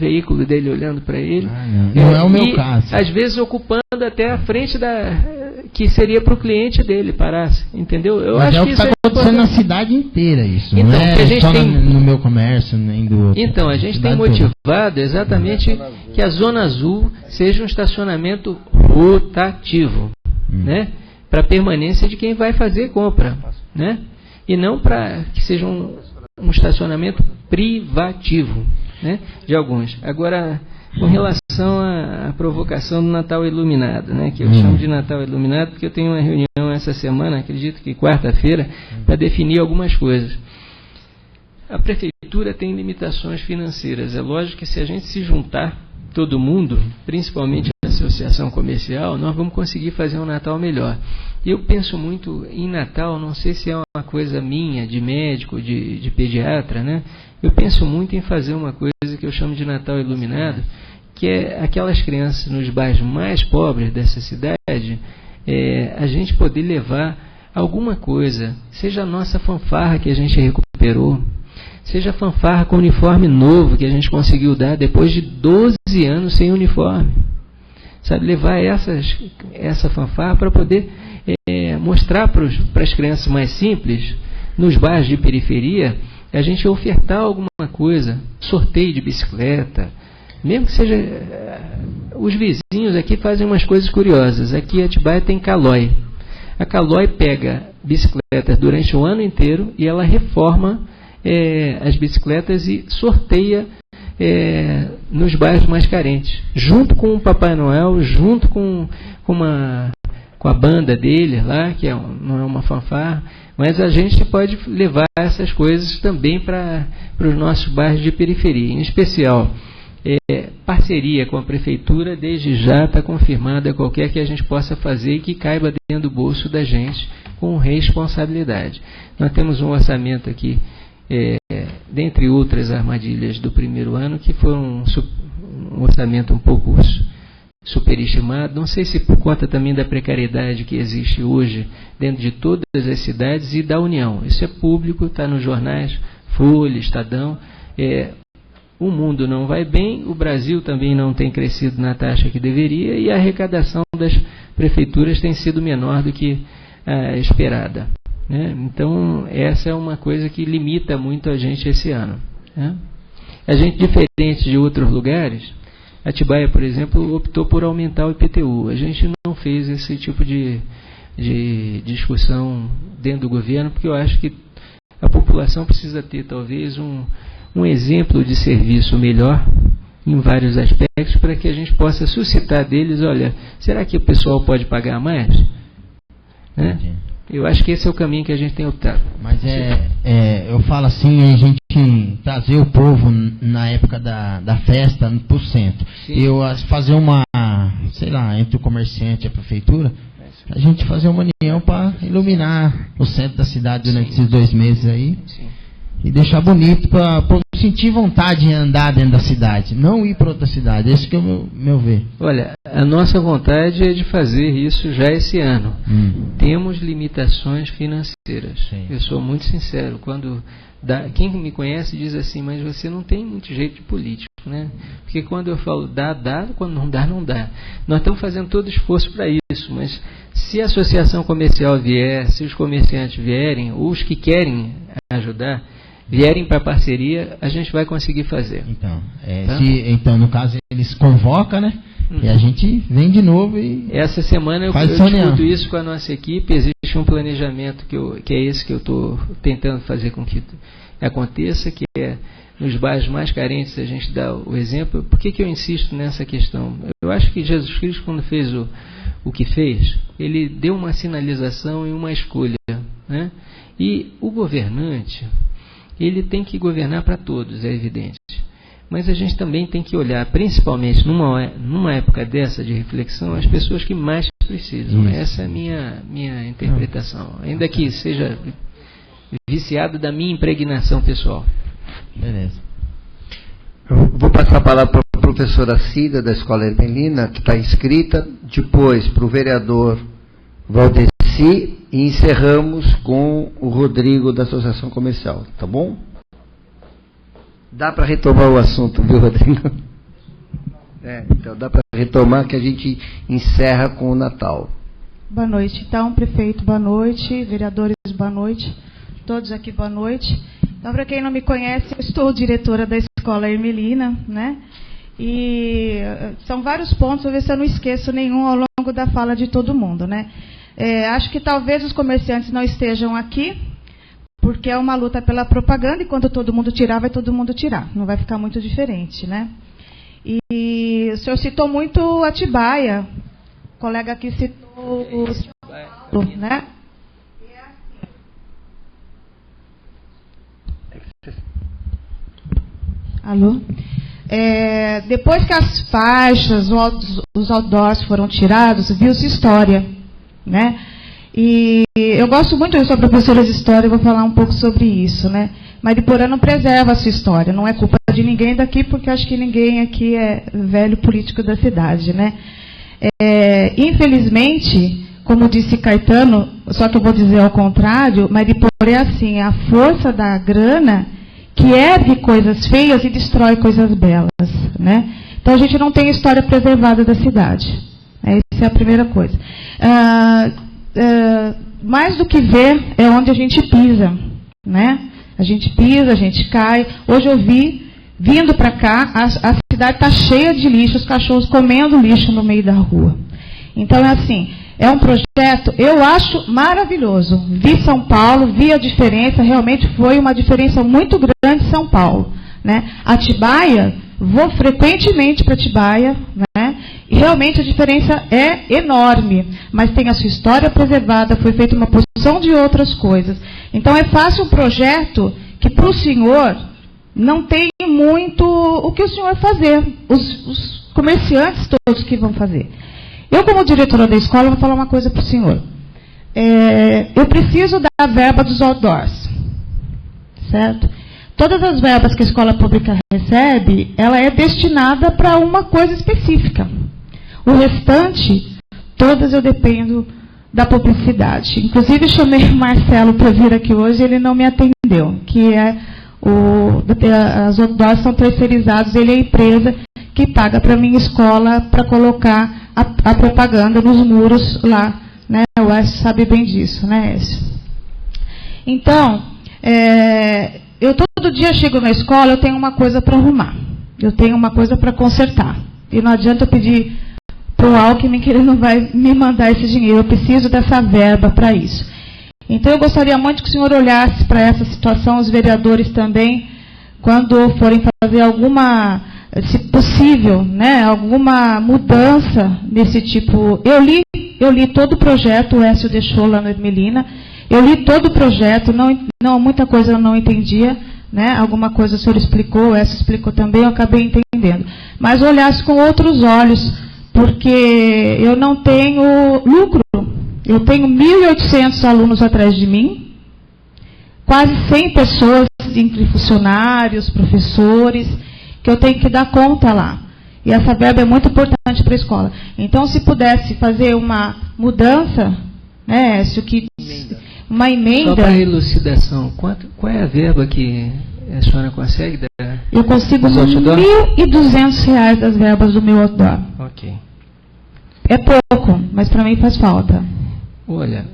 olhando para ele. Não é o meu caso. Às vezes ocupando até a frente que seria para o cliente dele parasse, entendeu? Eu Mas acho é o que que está acontecendo na cidade inteira isso. Então, não é a gente só tem... no meu comércio, nem do outro. Então, a gente tem motivado exatamente que a Zona Azul seja um estacionamento rotativo, né? Para permanência de quem vai fazer compra, né? E não para que seja um estacionamento privativo, né, de alguns. Agora, com relação à provocação do Natal Iluminado, né, que eu chamo de Natal Iluminado porque eu tenho uma reunião essa semana, acredito que quarta-feira, para definir algumas coisas. A prefeitura tem limitações financeiras. É lógico que se a gente se juntar, todo mundo, principalmente a associação comercial, nós vamos conseguir fazer um Natal melhor. Eu penso muito em Natal, não sei se é uma coisa minha, de médico, de pediatra, né? Eu penso muito em fazer uma coisa que eu chamo de Natal Iluminado, que é aquelas crianças nos bairros mais pobres dessa cidade, a gente poder levar alguma coisa, seja a nossa fanfarra que a gente recuperou, seja a fanfarra com uniforme novo que a gente conseguiu dar depois de 12 anos sem uniforme. Sabe, levar essa fanfarra para poder mostrar para as crianças mais simples, nos bairros de periferia, a gente ofertar alguma coisa, sorteio de bicicleta, mesmo que seja... os vizinhos aqui fazem umas coisas curiosas. Aqui em Atibaia tem Calói. A Calói pega bicicletas durante o ano inteiro e ela reforma as bicicletas e sorteia nos bairros mais carentes, junto com o Papai Noel, junto com a banda dele lá, que não é uma fanfarra, mas a gente pode levar essas coisas também para os nossos bairros de periferia. Em especial, parceria com a prefeitura, desde já está confirmada qualquer que a gente possa fazer e que caiba dentro do bolso da gente com responsabilidade. Nós temos um orçamento aqui, dentre outras armadilhas do primeiro ano, que foi um orçamento um pouco superestimado, não sei se por conta também da precariedade que existe hoje dentro de todas as cidades e da União. Isso é público, está nos jornais, Folha, Estadão. O mundo não vai bem, o Brasil também não tem crescido na taxa que deveria e a arrecadação das prefeituras tem sido menor do que a esperada, né? Então, essa é uma coisa que limita muito a gente esse ano, né? A gente, diferente de outros lugares, Atibaia, por exemplo, optou por aumentar o IPTU. A gente não fez esse tipo de discussão dentro do governo, porque eu acho que a população precisa ter, talvez, um exemplo de serviço melhor em vários aspectos, para que a gente possa suscitar deles, olha, será que o pessoal pode pagar mais? Né? Eu acho que esse é o caminho que a gente tem optado. Mas eu falo assim, a gente trazer o povo na época da festa pro centro. Sim. Eu fazer uma, sei lá, entre o comerciante e a prefeitura, a gente fazer uma união para iluminar o centro da cidade durante esses 2 meses aí. Sim. e deixar bonito para sentir vontade de andar dentro da cidade, não ir para outra cidade. Esse que é o meu ver. Olha, a nossa vontade é de fazer isso já esse ano. Temos limitações financeiras. Sim. Eu sou muito sincero. Quem me conhece diz assim, mas você não tem muito jeito de político, né? Porque quando eu falo dá, quando não dá, não dá. Nós estamos fazendo todo esforço para isso, mas se a associação comercial vier, se os comerciantes vierem, ou os que querem ajudar, vierem para a parceria, a gente vai conseguir fazer. Então, tá? Então, no caso, eles convocam, né? E a gente vem de novo e... Essa semana eu discuto isso com a nossa equipe. Existe um planejamento que é esse que eu estou tentando fazer com que aconteça, que é nos bairros mais carentes a gente dá o exemplo. Por que eu insisto nessa questão? Eu acho que Jesus Cristo, quando fez o que fez, ele deu uma sinalização e uma escolha, né? E o governante, ele tem que governar para todos, é evidente. Mas a gente também tem que olhar, principalmente numa época dessa de reflexão, as pessoas que mais precisam. Isso. Essa é a minha interpretação. Ainda que seja viciado da minha impregnação pessoal. Beleza. Eu vou passar a palavra para a professora Cida, da Escola Hermelina, que está inscrita, depois para o vereador Valdeci, e encerramos com o Rodrigo, da Associação Comercial. Tá bom? Dá para retomar o assunto, viu, Rodrigo? Então dá para retomar, que a gente encerra com o Natal. Boa noite. Então, prefeito, boa noite. Vereadores, boa noite. Todos aqui, boa noite. Então, para quem não me conhece, eu estou diretora da Escola Hermelina, né? E são vários pontos, vou ver se eu não esqueço nenhum ao longo da fala de todo mundo, né? Acho que talvez os comerciantes não estejam aqui, porque é uma luta pela propaganda, e quando todo mundo tirar, vai todo mundo tirar. Não vai ficar muito diferente, né? E o senhor citou muito Atibaia, o colega aqui citou o São Paulo, né? Alô? Depois que as faixas, os outdoors foram tirados, viu-se história, né? E eu gosto muito, eu sou professora de história, eu vou falar um pouco sobre isso, né? Mariporã não preserva a sua história, não é culpa de ninguém daqui, porque acho que ninguém aqui é velho político da cidade, né? Infelizmente, como disse Caetano, só que eu vou dizer ao contrário, Mariporã é assim, a força da grana que ergue coisas feias e destrói coisas belas, né? Então a gente não tem história preservada da cidade. Essa é a primeira coisa. Mais do que ver é onde a gente pisa, né? A gente pisa, a gente cai. Hoje eu vi, vindo para cá, a cidade está cheia de lixo, os cachorros comendo lixo no meio da rua. Então é assim, é um projeto, eu acho maravilhoso. Vi São Paulo, vi a diferença, realmente foi uma diferença muito grande em São Paulo, né? Atibaia, vou frequentemente para Atibaia, né? E realmente a diferença é enorme, mas tem a sua história preservada, foi feita uma porção de outras coisas. Então é fácil um projeto que para o senhor não tem muito o que o senhor fazer, os comerciantes todos que vão fazer. Eu, como diretora da escola, vou falar uma coisa para o senhor. Eu preciso da verba dos outdoors, certo? Todas as verbas que a escola pública recebe, ela é destinada para uma coisa específica. O restante, todas eu dependo da publicidade. Inclusive, chamei o Marcelo para vir aqui hoje, ele não me atendeu, que as outdoors são terceirizados, ele é a empresa que paga para a minha escola para colocar a propaganda nos muros lá, né? O Écio sabe bem disso, né, Écio? Então, eu todo dia chego na escola, eu tenho uma coisa para arrumar, eu tenho uma coisa para consertar. E não adianta eu pedir para o Alckmin que ele não vai me mandar esse dinheiro, eu preciso dessa verba para isso. Então eu gostaria muito que o senhor olhasse para essa situação, os vereadores também, quando forem fazer alguma, se possível, né, alguma mudança nesse tipo. Eu li todo o projeto, o Écio deixou lá no Hermelina, eu li todo o projeto, muita coisa eu não entendia, né, alguma coisa o senhor explicou, o Écio explicou também, eu acabei entendendo. Mas olhasse com outros olhos, porque eu não tenho lucro. Eu tenho 1.800 alunos atrás de mim, quase 100 pessoas, entre funcionários, professores, que eu tenho que dar conta lá. E essa verba é muito importante para a escola. Então, se pudesse fazer uma mudança, né, uma emenda... Só para elucidação, qual é a verba que a senhora consegue dar? Eu consigo R$ 1.200 das verbas do meu outdoor. Ok. É pouco, mas para mim faz falta. Olha,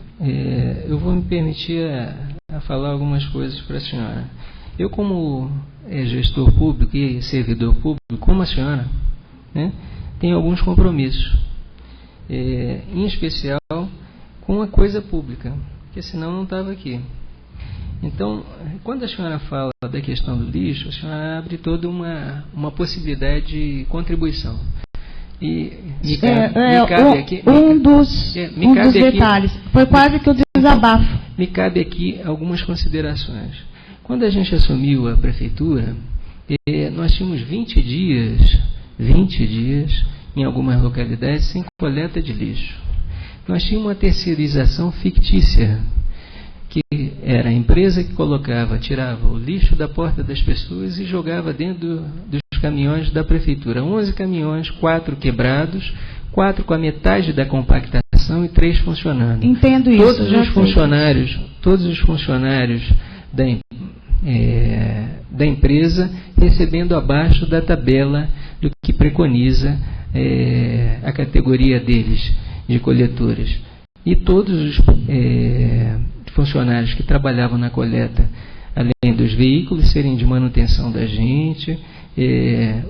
eu vou me permitir a falar algumas coisas para a senhora. Eu, como gestor público e servidor público, como a senhora, né, tenho alguns compromissos, em especial com a coisa pública, porque senão não estava aqui. Então, quando a senhora fala da questão do lixo, a senhora abre toda uma possibilidade de contribuição. E me cabe aqui, um dos detalhes. Foi quase que o desabafo. Me cabe aqui algumas considerações. Quando a gente assumiu a prefeitura, nós tínhamos 20 dias, em algumas localidades, sem coleta de lixo. Nós tínhamos uma terceirização fictícia, que era a empresa que tirava o lixo da porta das pessoas e jogava dentro dos caminhões da prefeitura. 11 caminhões, 4 quebrados, 4 com a metade da compactação e 3 funcionando. Entendo isso. Todos os funcionários da empresa recebendo abaixo da tabela do que preconiza a categoria deles de coletores. E todos os funcionários que trabalhavam na coleta, além dos veículos serem de manutenção da gente,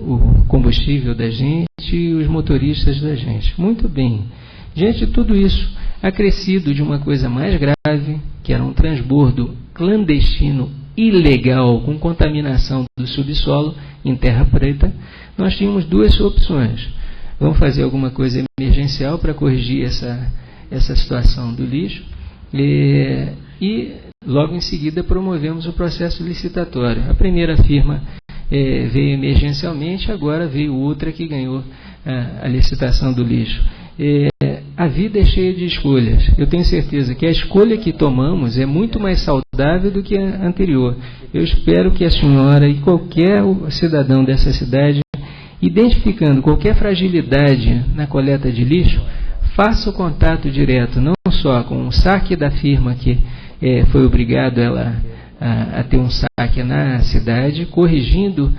o combustível da gente e os motoristas da gente. Muito bem. Diante de tudo isso, acrescido de uma coisa mais grave, que era um transbordo clandestino, ilegal, com contaminação do subsolo em Terra Preta, nós tínhamos 2 opções. Vamos fazer alguma coisa emergencial para corrigir essa situação do lixo e logo em seguida promovemos o processo licitatório. A primeira firma veio emergencialmente, agora veio outra que ganhou a licitação do lixo. A vida é cheia de escolhas. Eu tenho certeza que a escolha que tomamos é muito mais saudável do que a anterior. Eu espero que a senhora e qualquer cidadão dessa cidade, identificando qualquer fragilidade na coleta de lixo, faça o contato direto, não só com o saque da firma que foi obrigado a ter um saque na cidade, corrigindo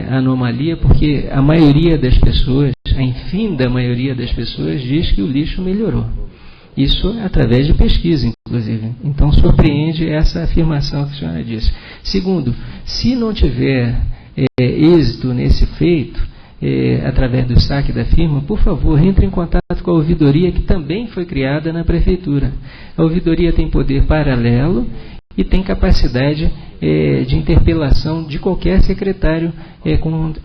a anomalia, porque a maioria das pessoas, a infinda maioria das pessoas, diz que o lixo melhorou. Isso através de pesquisa, inclusive. Então, surpreende essa afirmação que a senhora disse. Segundo, se não tiver êxito nesse feito, através do saque da firma, por favor, entre em contato com a ouvidoria, que também foi criada na prefeitura. A ouvidoria tem poder paralelo e tem capacidade de interpelação de qualquer secretário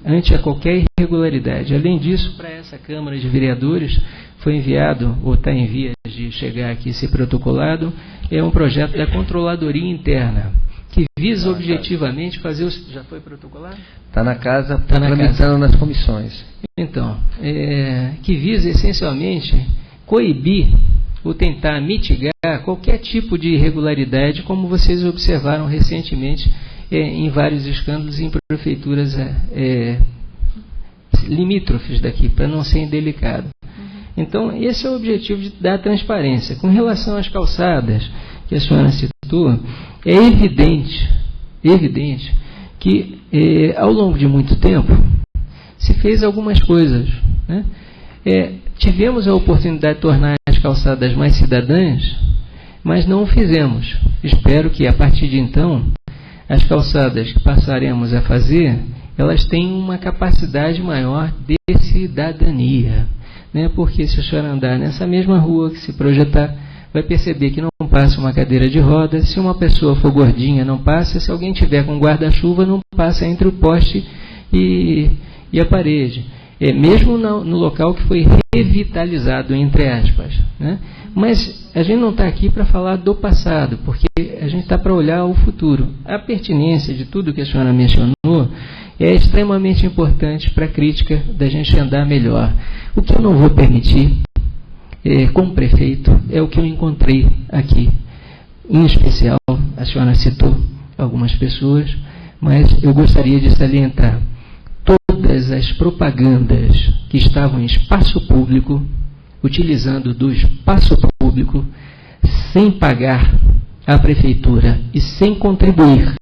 ante a qualquer irregularidade. Além disso, para essa Câmara de Vereadores foi enviado, ou está em vias de chegar aqui, ser protocolado, um projeto da Controladoria Interna, que visa objetivamente fazer os... Já foi protocolado? Está na casa, tramitando nas comissões. Então, que visa essencialmente coibir ou tentar mitigar qualquer tipo de irregularidade, como vocês observaram recentemente em vários escândalos em prefeituras limítrofes daqui, para não ser indelicado. Então, esse é o objetivo da transparência. Com relação às calçadas que a senhora citou, é evidente que ao longo de muito tempo se fez algumas coisas, né? Tivemos a oportunidade de tornar as calçadas mais cidadãs, mas não o fizemos. Espero que a partir de então as calçadas que passaremos a fazer, elas tenham uma capacidade maior de cidadania, né? Porque se a senhora andar nessa mesma rua, que se projetar, vai perceber que não passa uma cadeira de roda. Se uma pessoa for gordinha, não passa. Se alguém tiver com guarda-chuva, não passa entre o poste e a parede. Mesmo no local que foi revitalizado, entre aspas, né? Mas a gente não está aqui para falar do passado, porque a gente está para olhar o futuro. A pertinência de tudo que a senhora mencionou é extremamente importante para a crítica da gente andar melhor. O que eu não vou permitir, como prefeito, é o que eu encontrei aqui. Em especial, a senhora citou algumas pessoas, mas eu gostaria de salientar todas as propagandas que estavam em espaço público, utilizando do espaço público, sem pagar à prefeitura e sem contribuir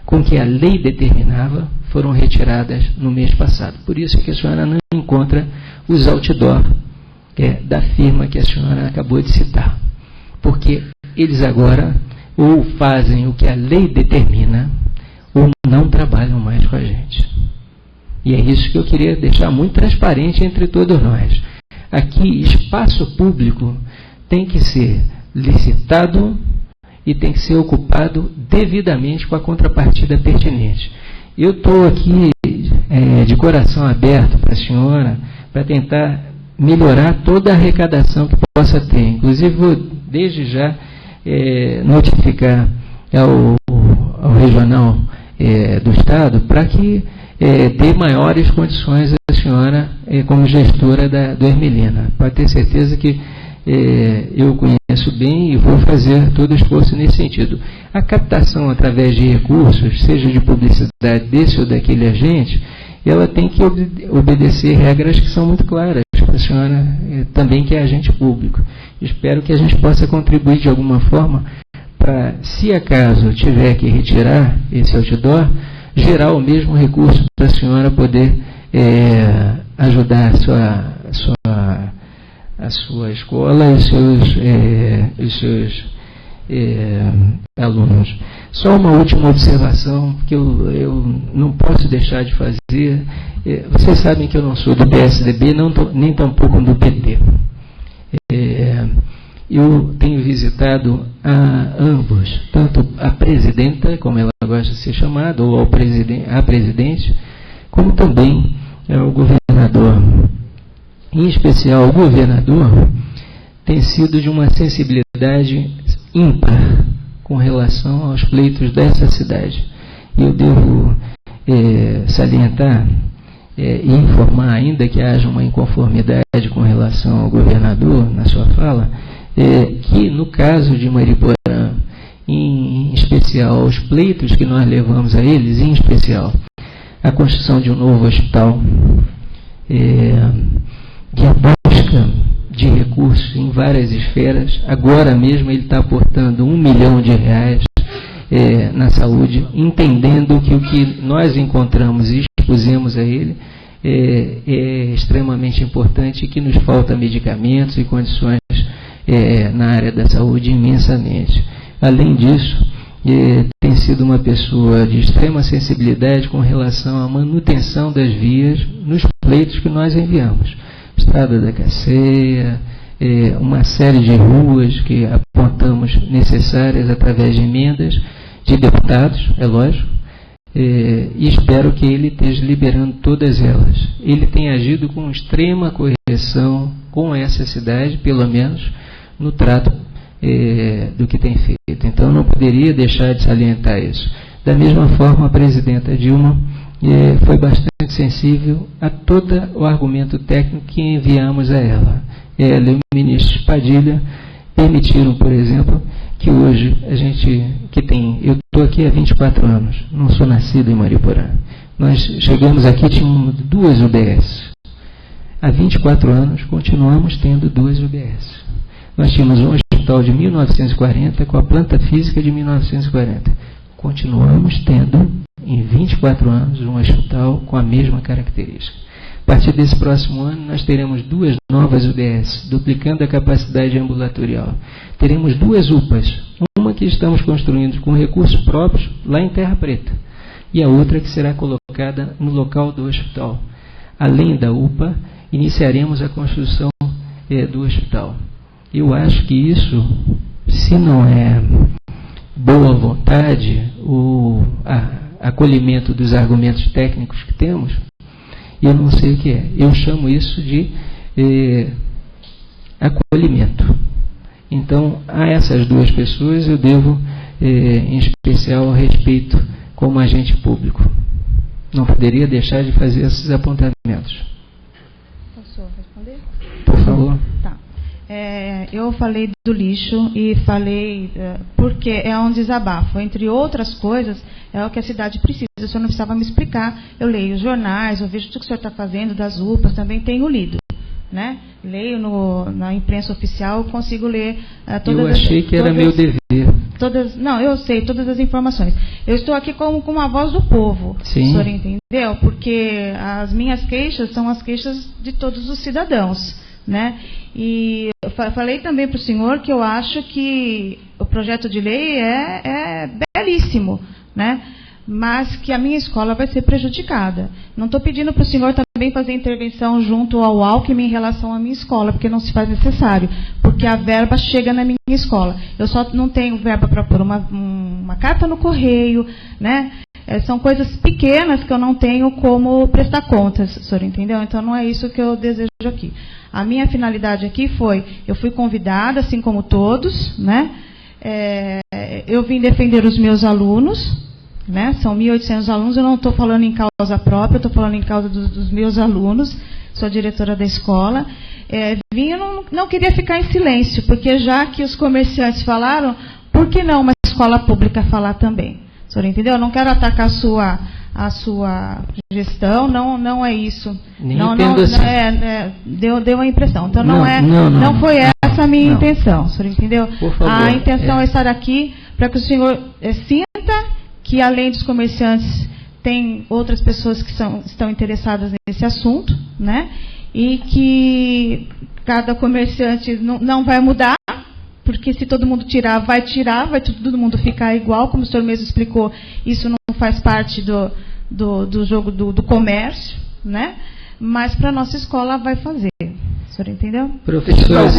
com o que a lei determinava, foram retiradas no mês passado. Por isso que a senhora não encontra os outdoor da firma que a senhora acabou de citar. Porque eles agora ou fazem o que a lei determina ou não trabalham mais com a gente. E é isso que eu queria deixar muito transparente entre todos nós. Aqui, espaço público tem que ser licitado e tem que ser ocupado devidamente com a contrapartida pertinente. Eu estou aqui de coração aberto para a senhora, para tentar melhorar toda a arrecadação que possa ter. Inclusive, vou desde já notificar ao regional do Estado para que dê maiores condições à senhora como gestora do Ermelina. Pode ter certeza que eu conheço bem e vou fazer todo o esforço nesse sentido. A captação através de recursos, seja de publicidade desse ou daquele agente, ela tem que obedecer regras que são muito claras para a senhora também, que é agente público. Espero que a gente possa contribuir de alguma forma para, se acaso tiver que retirar esse outdoor, gerar o mesmo recurso para a senhora poder ajudar a sua escola e os seus alunos. Só uma última observação que eu não posso deixar de fazer. Vocês sabem que eu não sou do PSDB, nem tampouco do PT. Eu tenho visitado a ambos, tanto a presidenta, como ela gosta de ser chamada, ou a presidente, como também o governador. Em especial, o governador tem sido de uma sensibilidade ímpar com relação aos pleitos dessa cidade. Eu devo salientar e informar, ainda que haja uma inconformidade com relação ao governador na sua fala, que no caso de Mariporã, em especial os pleitos que nós levamos a eles, em especial a construção de um novo hospital, que a busca de recursos em várias esferas, agora mesmo ele está aportando R$1 milhão na saúde, entendendo que o que nós encontramos e expusemos a ele é extremamente importante e que nos falta medicamentos e condições na área da saúde imensamente. Além disso, tem sido uma pessoa de extrema sensibilidade com relação à manutenção das vias nos pleitos que nós enviamos. Estrada da Caceia, uma série de ruas que apontamos necessárias através de emendas de deputados, é lógico, e espero que ele esteja liberando todas elas. Ele tem agido com extrema correção com essa cidade, pelo menos no trato do que tem feito. Então não poderia deixar de salientar isso. Da mesma forma, a presidenta Dilma foi bastante sensível a todo o argumento técnico que enviamos a ela. Ela e o ministro Padilha permitiram, por exemplo, que hoje a gente, eu estou aqui há 24 anos, não sou nascido em Mariporã. Nós chegamos aqui, tínhamos 2 UBS. Há 24 anos, continuamos tendo 2 UBS. Nós tínhamos um hospital de 1940 com a planta física de 1940. Continuamos tendo, em 24 anos, um hospital com a mesma característica. A partir desse próximo ano, nós teremos 2 novas UBS, duplicando a capacidade ambulatorial. Teremos 2 UPAs, uma que estamos construindo com recursos próprios lá em Terra Preta, e a outra que será colocada no local do hospital. Além da UPA, iniciaremos a construção do hospital. Eu acho que isso, se não é boa vontade, o acolhimento dos argumentos técnicos que temos, eu não sei o que é. Eu chamo isso de acolhimento. Então, a essas 2 pessoas eu devo, em especial, respeito como agente público. Não poderia deixar de fazer esses apontamentos. Posso responder? Por favor. Tá. Eu falei do lixo e falei porque é um desabafo. Entre outras coisas, é o que a cidade precisa. O senhor não precisava me explicar. Eu leio os jornais, eu vejo tudo que o senhor está fazendo, das UPAs, também tenho lido. Né? Leio na imprensa oficial, consigo ler todas Eu achei que era meu dever. Não, eu sei todas as informações. Eu estou aqui como a voz do povo. Sim. O senhor entendeu? Porque as minhas queixas são as queixas de todos os cidadãos. Né? E eu falei também para o senhor que eu acho que o projeto de lei é belíssimo, né? Mas que a minha escola vai ser prejudicada. Não estou pedindo para o senhor também fazer intervenção junto ao Alckmin em relação à minha escola, porque não se faz necessário, porque a verba chega na minha escola. Eu só não tenho verba para pôr uma carta no correio, né? São coisas pequenas que eu não tenho como prestar contas, o senhor entendeu? Então não é isso que eu desejo aqui. A minha finalidade aqui eu fui convidada, assim como todos, né? Eu vim defender os meus alunos, né? São 1.800 alunos, eu não estou falando em causa própria, eu estou falando em causa dos meus alunos, sou diretora da escola. Eu não queria ficar em silêncio, porque já que os comerciantes falaram, por que não uma escola pública falar também? O senhor entendeu? Eu não quero atacar a sua gestão, não é isso. Não deu a impressão. Então não foi essa a minha intenção, o senhor entendeu? Por favor, a intenção é estar aqui para que o senhor sinta que além dos comerciantes tem outras pessoas que estão interessadas nesse assunto, né? E que cada comerciante não vai mudar, porque se todo mundo vai todo mundo ficar igual, como o senhor mesmo explicou, isso não faz parte do jogo do comércio, né? Mas para a nossa escola vai fazer. O senhor entendeu? Professor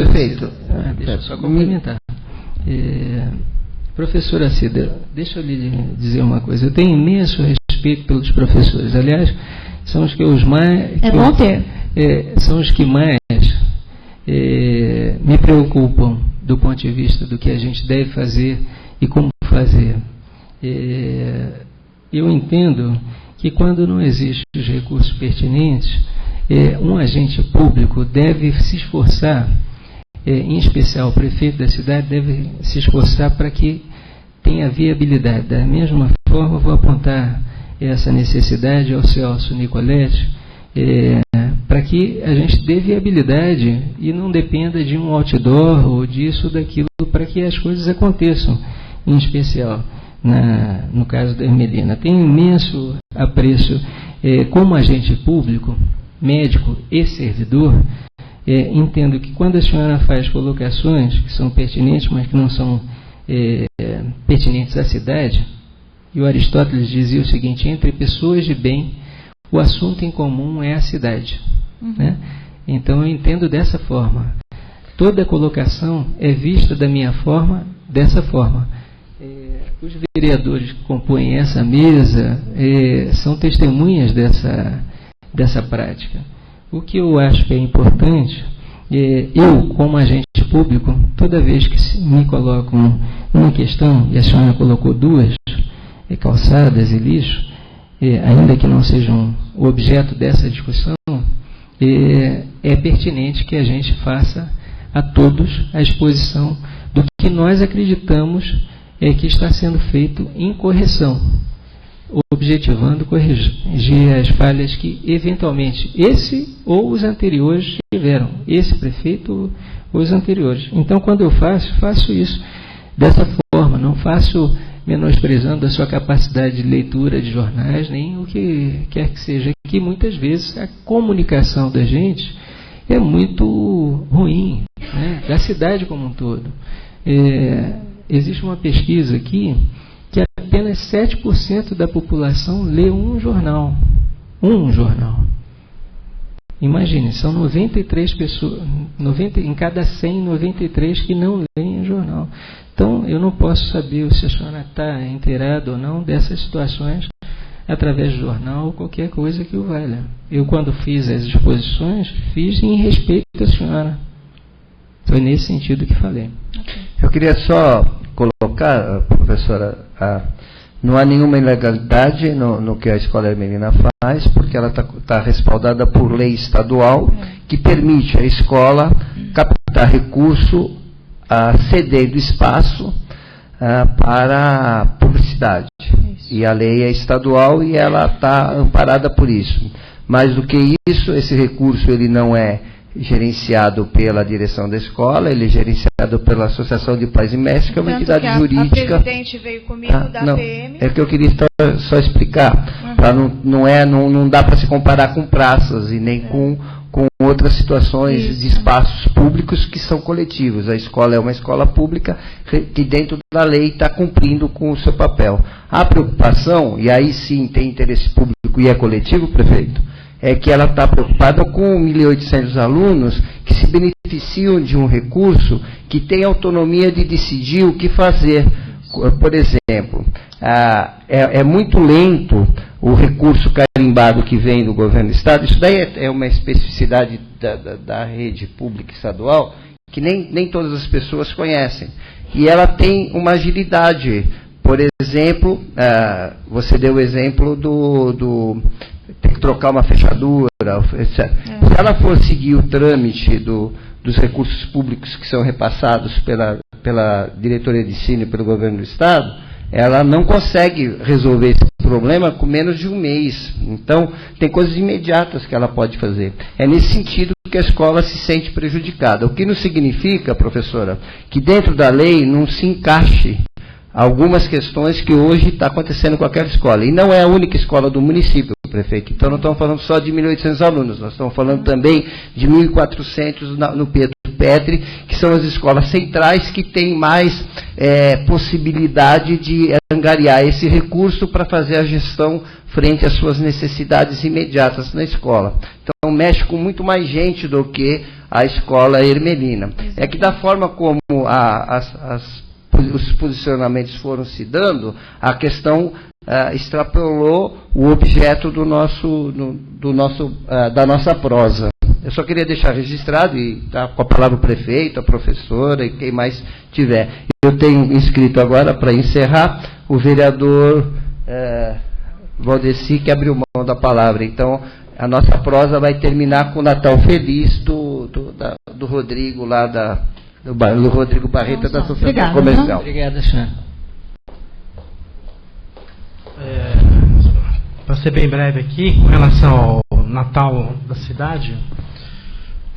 Prefeito, deixa eu só complementar. Professora Cida, deixa eu lhe dizer uma coisa. Eu tenho imenso respeito pelos professores. Aliás, são os que são os que mais me preocupam do ponto de vista do que a gente deve fazer e como fazer. Eu entendo que quando não existem os recursos pertinentes, um agente público deve se esforçar, em especial o prefeito da cidade deve se esforçar para que tenha viabilidade. Da mesma forma, vou apontar essa necessidade ao Celso Nicoletti, para que a gente dê viabilidade e não dependa de um outdoor ou disso ou daquilo, para que as coisas aconteçam, em especial no caso da Ermelina. Tenho imenso apreço como agente público, médico e servidor. Entendo que quando a senhora faz colocações que são pertinentes, mas que não são pertinentes à cidade, e o Aristóteles dizia o seguinte: entre pessoas de bem, o assunto em comum é a cidade. Né? Então eu entendo dessa forma. Toda colocação é vista da minha forma, dessa forma. Os vereadores que compõem essa mesa são testemunhas dessa prática. O que eu acho que é importante, eu como agente público, toda vez que me colocam uma questão, e a senhora colocou duas, calçadas e lixo, ainda que não sejam o objeto dessa discussão, é pertinente que a gente faça a todos a exposição do que nós acreditamos que está sendo feito em correção, objetivando corrigir as falhas que eventualmente esse ou os anteriores tiveram, esse prefeito ou os anteriores. Então, quando eu faço isso dessa forma, não faço menosprezando a sua capacidade de leitura de jornais, nem o que quer que seja, que muitas vezes a comunicação da gente é muito ruim, né? Da cidade como um todo. Existe uma pesquisa aqui que apenas 7% da população lê um jornal. Um jornal. Imagine, são 93 pessoas, em cada 100, 93 que não leem jornal. Então, eu não posso saber se a senhora está inteirada ou não dessas situações através do jornal ou qualquer coisa que o valha. Eu, quando fiz as exposições, fiz em respeito à senhora. Foi nesse sentido que falei. Eu queria só colocar, professora, não há nenhuma ilegalidade no que a Escola Ermelina faz, porque ela está respaldada por lei estadual, que permite à escola captar recurso cedendo espaço para a publicidade. E a lei é estadual e ela está amparada por isso. Mais do que isso, esse recurso ele não é gerenciado pela direção da escola, ele é gerenciado pela Associação de Pais e Mestres, que é uma entidade jurídica. A presidente veio comigo da não, PM. É que eu queria só explicar, não dá para se comparar com praças e nem com outras situações de espaços públicos que são coletivos. A escola é uma escola pública que dentro da lei está cumprindo com o seu papel. A preocupação, e aí sim tem interesse público e é coletivo, prefeito, é que ela está preocupada com 1.800 alunos que se beneficiam de um recurso que tem autonomia de decidir o que fazer. Por exemplo, é muito lento o recurso carimbado que vem do governo do Estado. Isso daí é uma especificidade da rede pública estadual que nem todas as pessoas conhecem. E ela tem uma agilidade. Por exemplo, você deu o exemplo do tem que trocar uma fechadura, etc. Se ela for seguir o trâmite dos recursos públicos que são repassados pela diretoria de ensino e pelo governo do Estado, ela não consegue resolver esse problema com menos de um mês. Então, tem coisas imediatas que ela pode fazer. É nesse sentido que a escola se sente prejudicada. O que não significa, professora, que dentro da lei não se encaixe algumas questões que hoje está acontecendo com aquela escola. E não é a única escola do município, prefeito. Então, não estamos falando só de 1.800 alunos, nós estamos falando também de 1.400 no Pedro Petri, que são as escolas centrais que têm mais possibilidade de angariar esse recurso para fazer a gestão frente às suas necessidades imediatas na escola. Então, mexe com muito mais gente do que a escola Ermelina. É que da forma como os posicionamentos foram se dando, a questão extrapolou o objeto da nossa prosa. Eu só queria deixar registrado, e tá com a palavra o prefeito, a professora e quem mais tiver. Eu tenho inscrito agora, para encerrar, o vereador Valdeci, que abriu mão da palavra. Então, a nossa prosa vai terminar com o Natal Feliz do Rodrigo, lá do Rodrigo Barreto, da Associação Comercial. Obrigada, senhor. Para ser bem breve aqui, com relação ao Natal da cidade,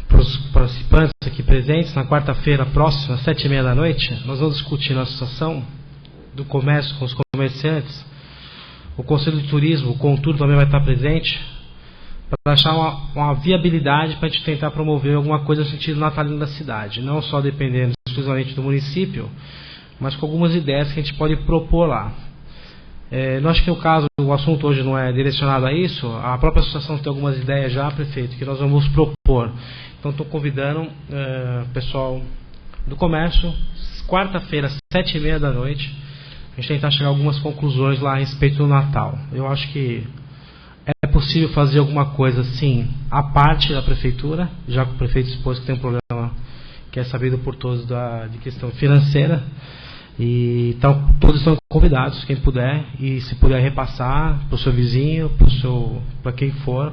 para os participantes aqui presentes, na quarta-feira próxima, às 7h30 da noite, nós vamos discutir na Associação do Comércio com os comerciantes. O Conselho de Turismo, o Contur, também vai estar presente, para achar uma viabilidade para a gente tentar promover alguma coisa no sentido natalino da cidade, não só dependendo exclusivamente do município, mas com algumas ideias que a gente pode propor lá. Eu acho que o assunto hoje não é direcionado a isso. A própria associação tem algumas ideias já, prefeito, que nós vamos propor. Então, estou convidando o pessoal do comércio, quarta-feira, 7h30 da noite, a gente tentar chegar a algumas conclusões lá a respeito do Natal. Eu acho que é possível fazer alguma coisa, sim, à parte da prefeitura, já que o prefeito expôs que tem um problema que é sabido por todos de questão financeira. E então, todos estão convidados, quem puder, e se puder repassar para o seu vizinho, para quem for,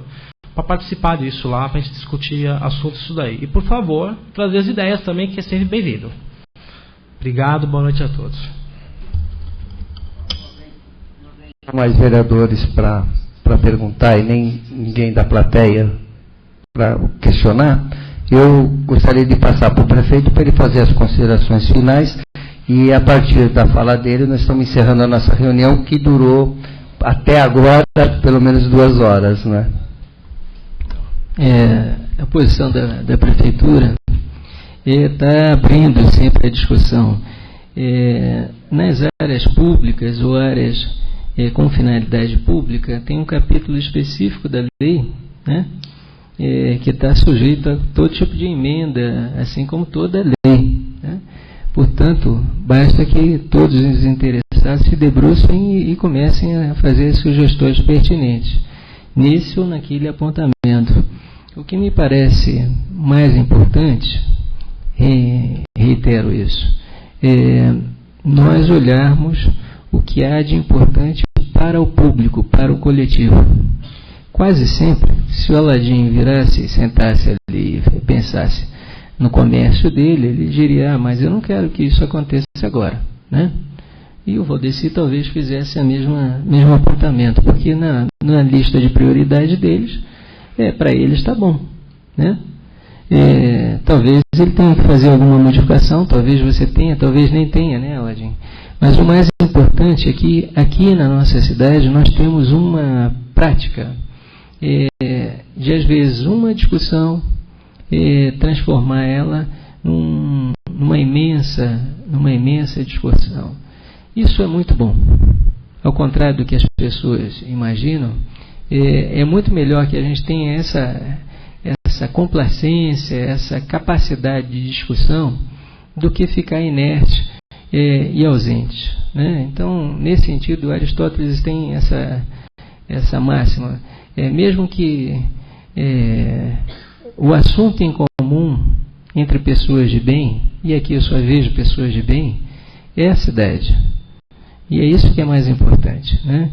para participar disso lá, para a gente discutir assuntos disso daí. E, por favor, trazer as ideias também, que é sempre bem-vindo. Obrigado, boa noite a todos. Mais vereadores para perguntar e nem ninguém da plateia para questionar. Eu gostaria de passar para o prefeito para ele fazer as considerações finais. E a partir da fala dele, nós estamos encerrando a nossa reunião, que durou até agora pelo menos 2 horas, né? A posição da prefeitura está abrindo sempre a discussão. Nas áreas públicas ou áreas com finalidade pública, tem um capítulo específico da lei, né? Que está sujeito a todo tipo de emenda, assim como toda lei, né? Portanto, basta que todos os interessados se debrucem e comecem a fazer sugestões pertinentes, nesse ou naquele apontamento. O que me parece mais importante, reitero isso, é nós olharmos o que há de importante para o público, para o coletivo. quase sempre, se o Aladim virasse e sentasse ali e pensasse no comércio dele, ele diria, mas eu não quero que isso aconteça agora, né? E o Valdeci talvez fizesse mesmo apontamento, porque na lista de prioridade deles, para eles está bom, né? Talvez ele tenha que fazer alguma modificação, talvez você tenha, talvez nem tenha, né, Aladim? Mas o mais importante é que aqui na nossa cidade nós temos uma prática de, às vezes, uma discussão, transformar ela numa imensa discussão. Isso é muito bom. Ao contrário do que as pessoas imaginam, é muito melhor que a gente tenha essa complacência, essa capacidade de discussão, do que ficar inerte e ausente, né? Então, nesse sentido, Aristóteles tem essa máxima. Mesmo que o assunto em comum entre pessoas de bem, e aqui eu só vejo pessoas de bem, é a cidade. E é isso que é mais importante, né?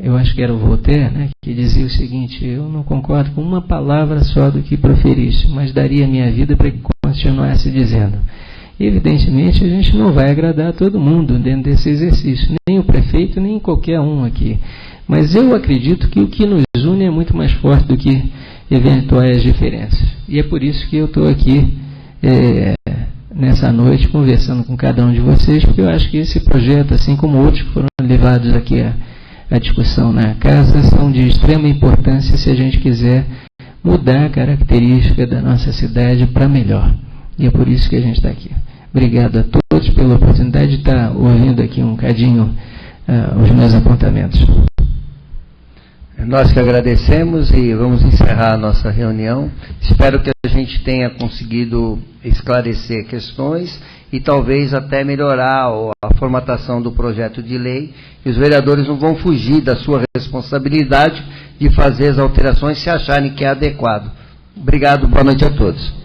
Eu acho que era o Voltaire, né, que dizia o seguinte: eu não concordo com uma palavra só do que proferiste, mas daria minha vida para que continuasse dizendo. Evidentemente, a gente não vai agradar a todo mundo dentro desse exercício, nem o prefeito, nem qualquer um aqui. Mas eu acredito que o que nos une é muito mais forte do que eventuais diferenças. E é por isso que eu estou aqui nessa noite conversando com cada um de vocês, porque eu acho que esse projeto, assim como outros que foram levados aqui à discussão na casa, são de extrema importância se a gente quiser mudar a característica da nossa cidade para melhor. E é por isso que a gente está aqui. Obrigado a todos pela oportunidade de estar ouvindo aqui um cadinho os meus apontamentos. Nós que agradecemos e vamos encerrar a nossa reunião. Espero que a gente tenha conseguido esclarecer questões e talvez até melhorar a formatação do projeto de lei. E os vereadores não vão fugir da sua responsabilidade de fazer as alterações se acharem que é adequado. Obrigado, boa noite a todos.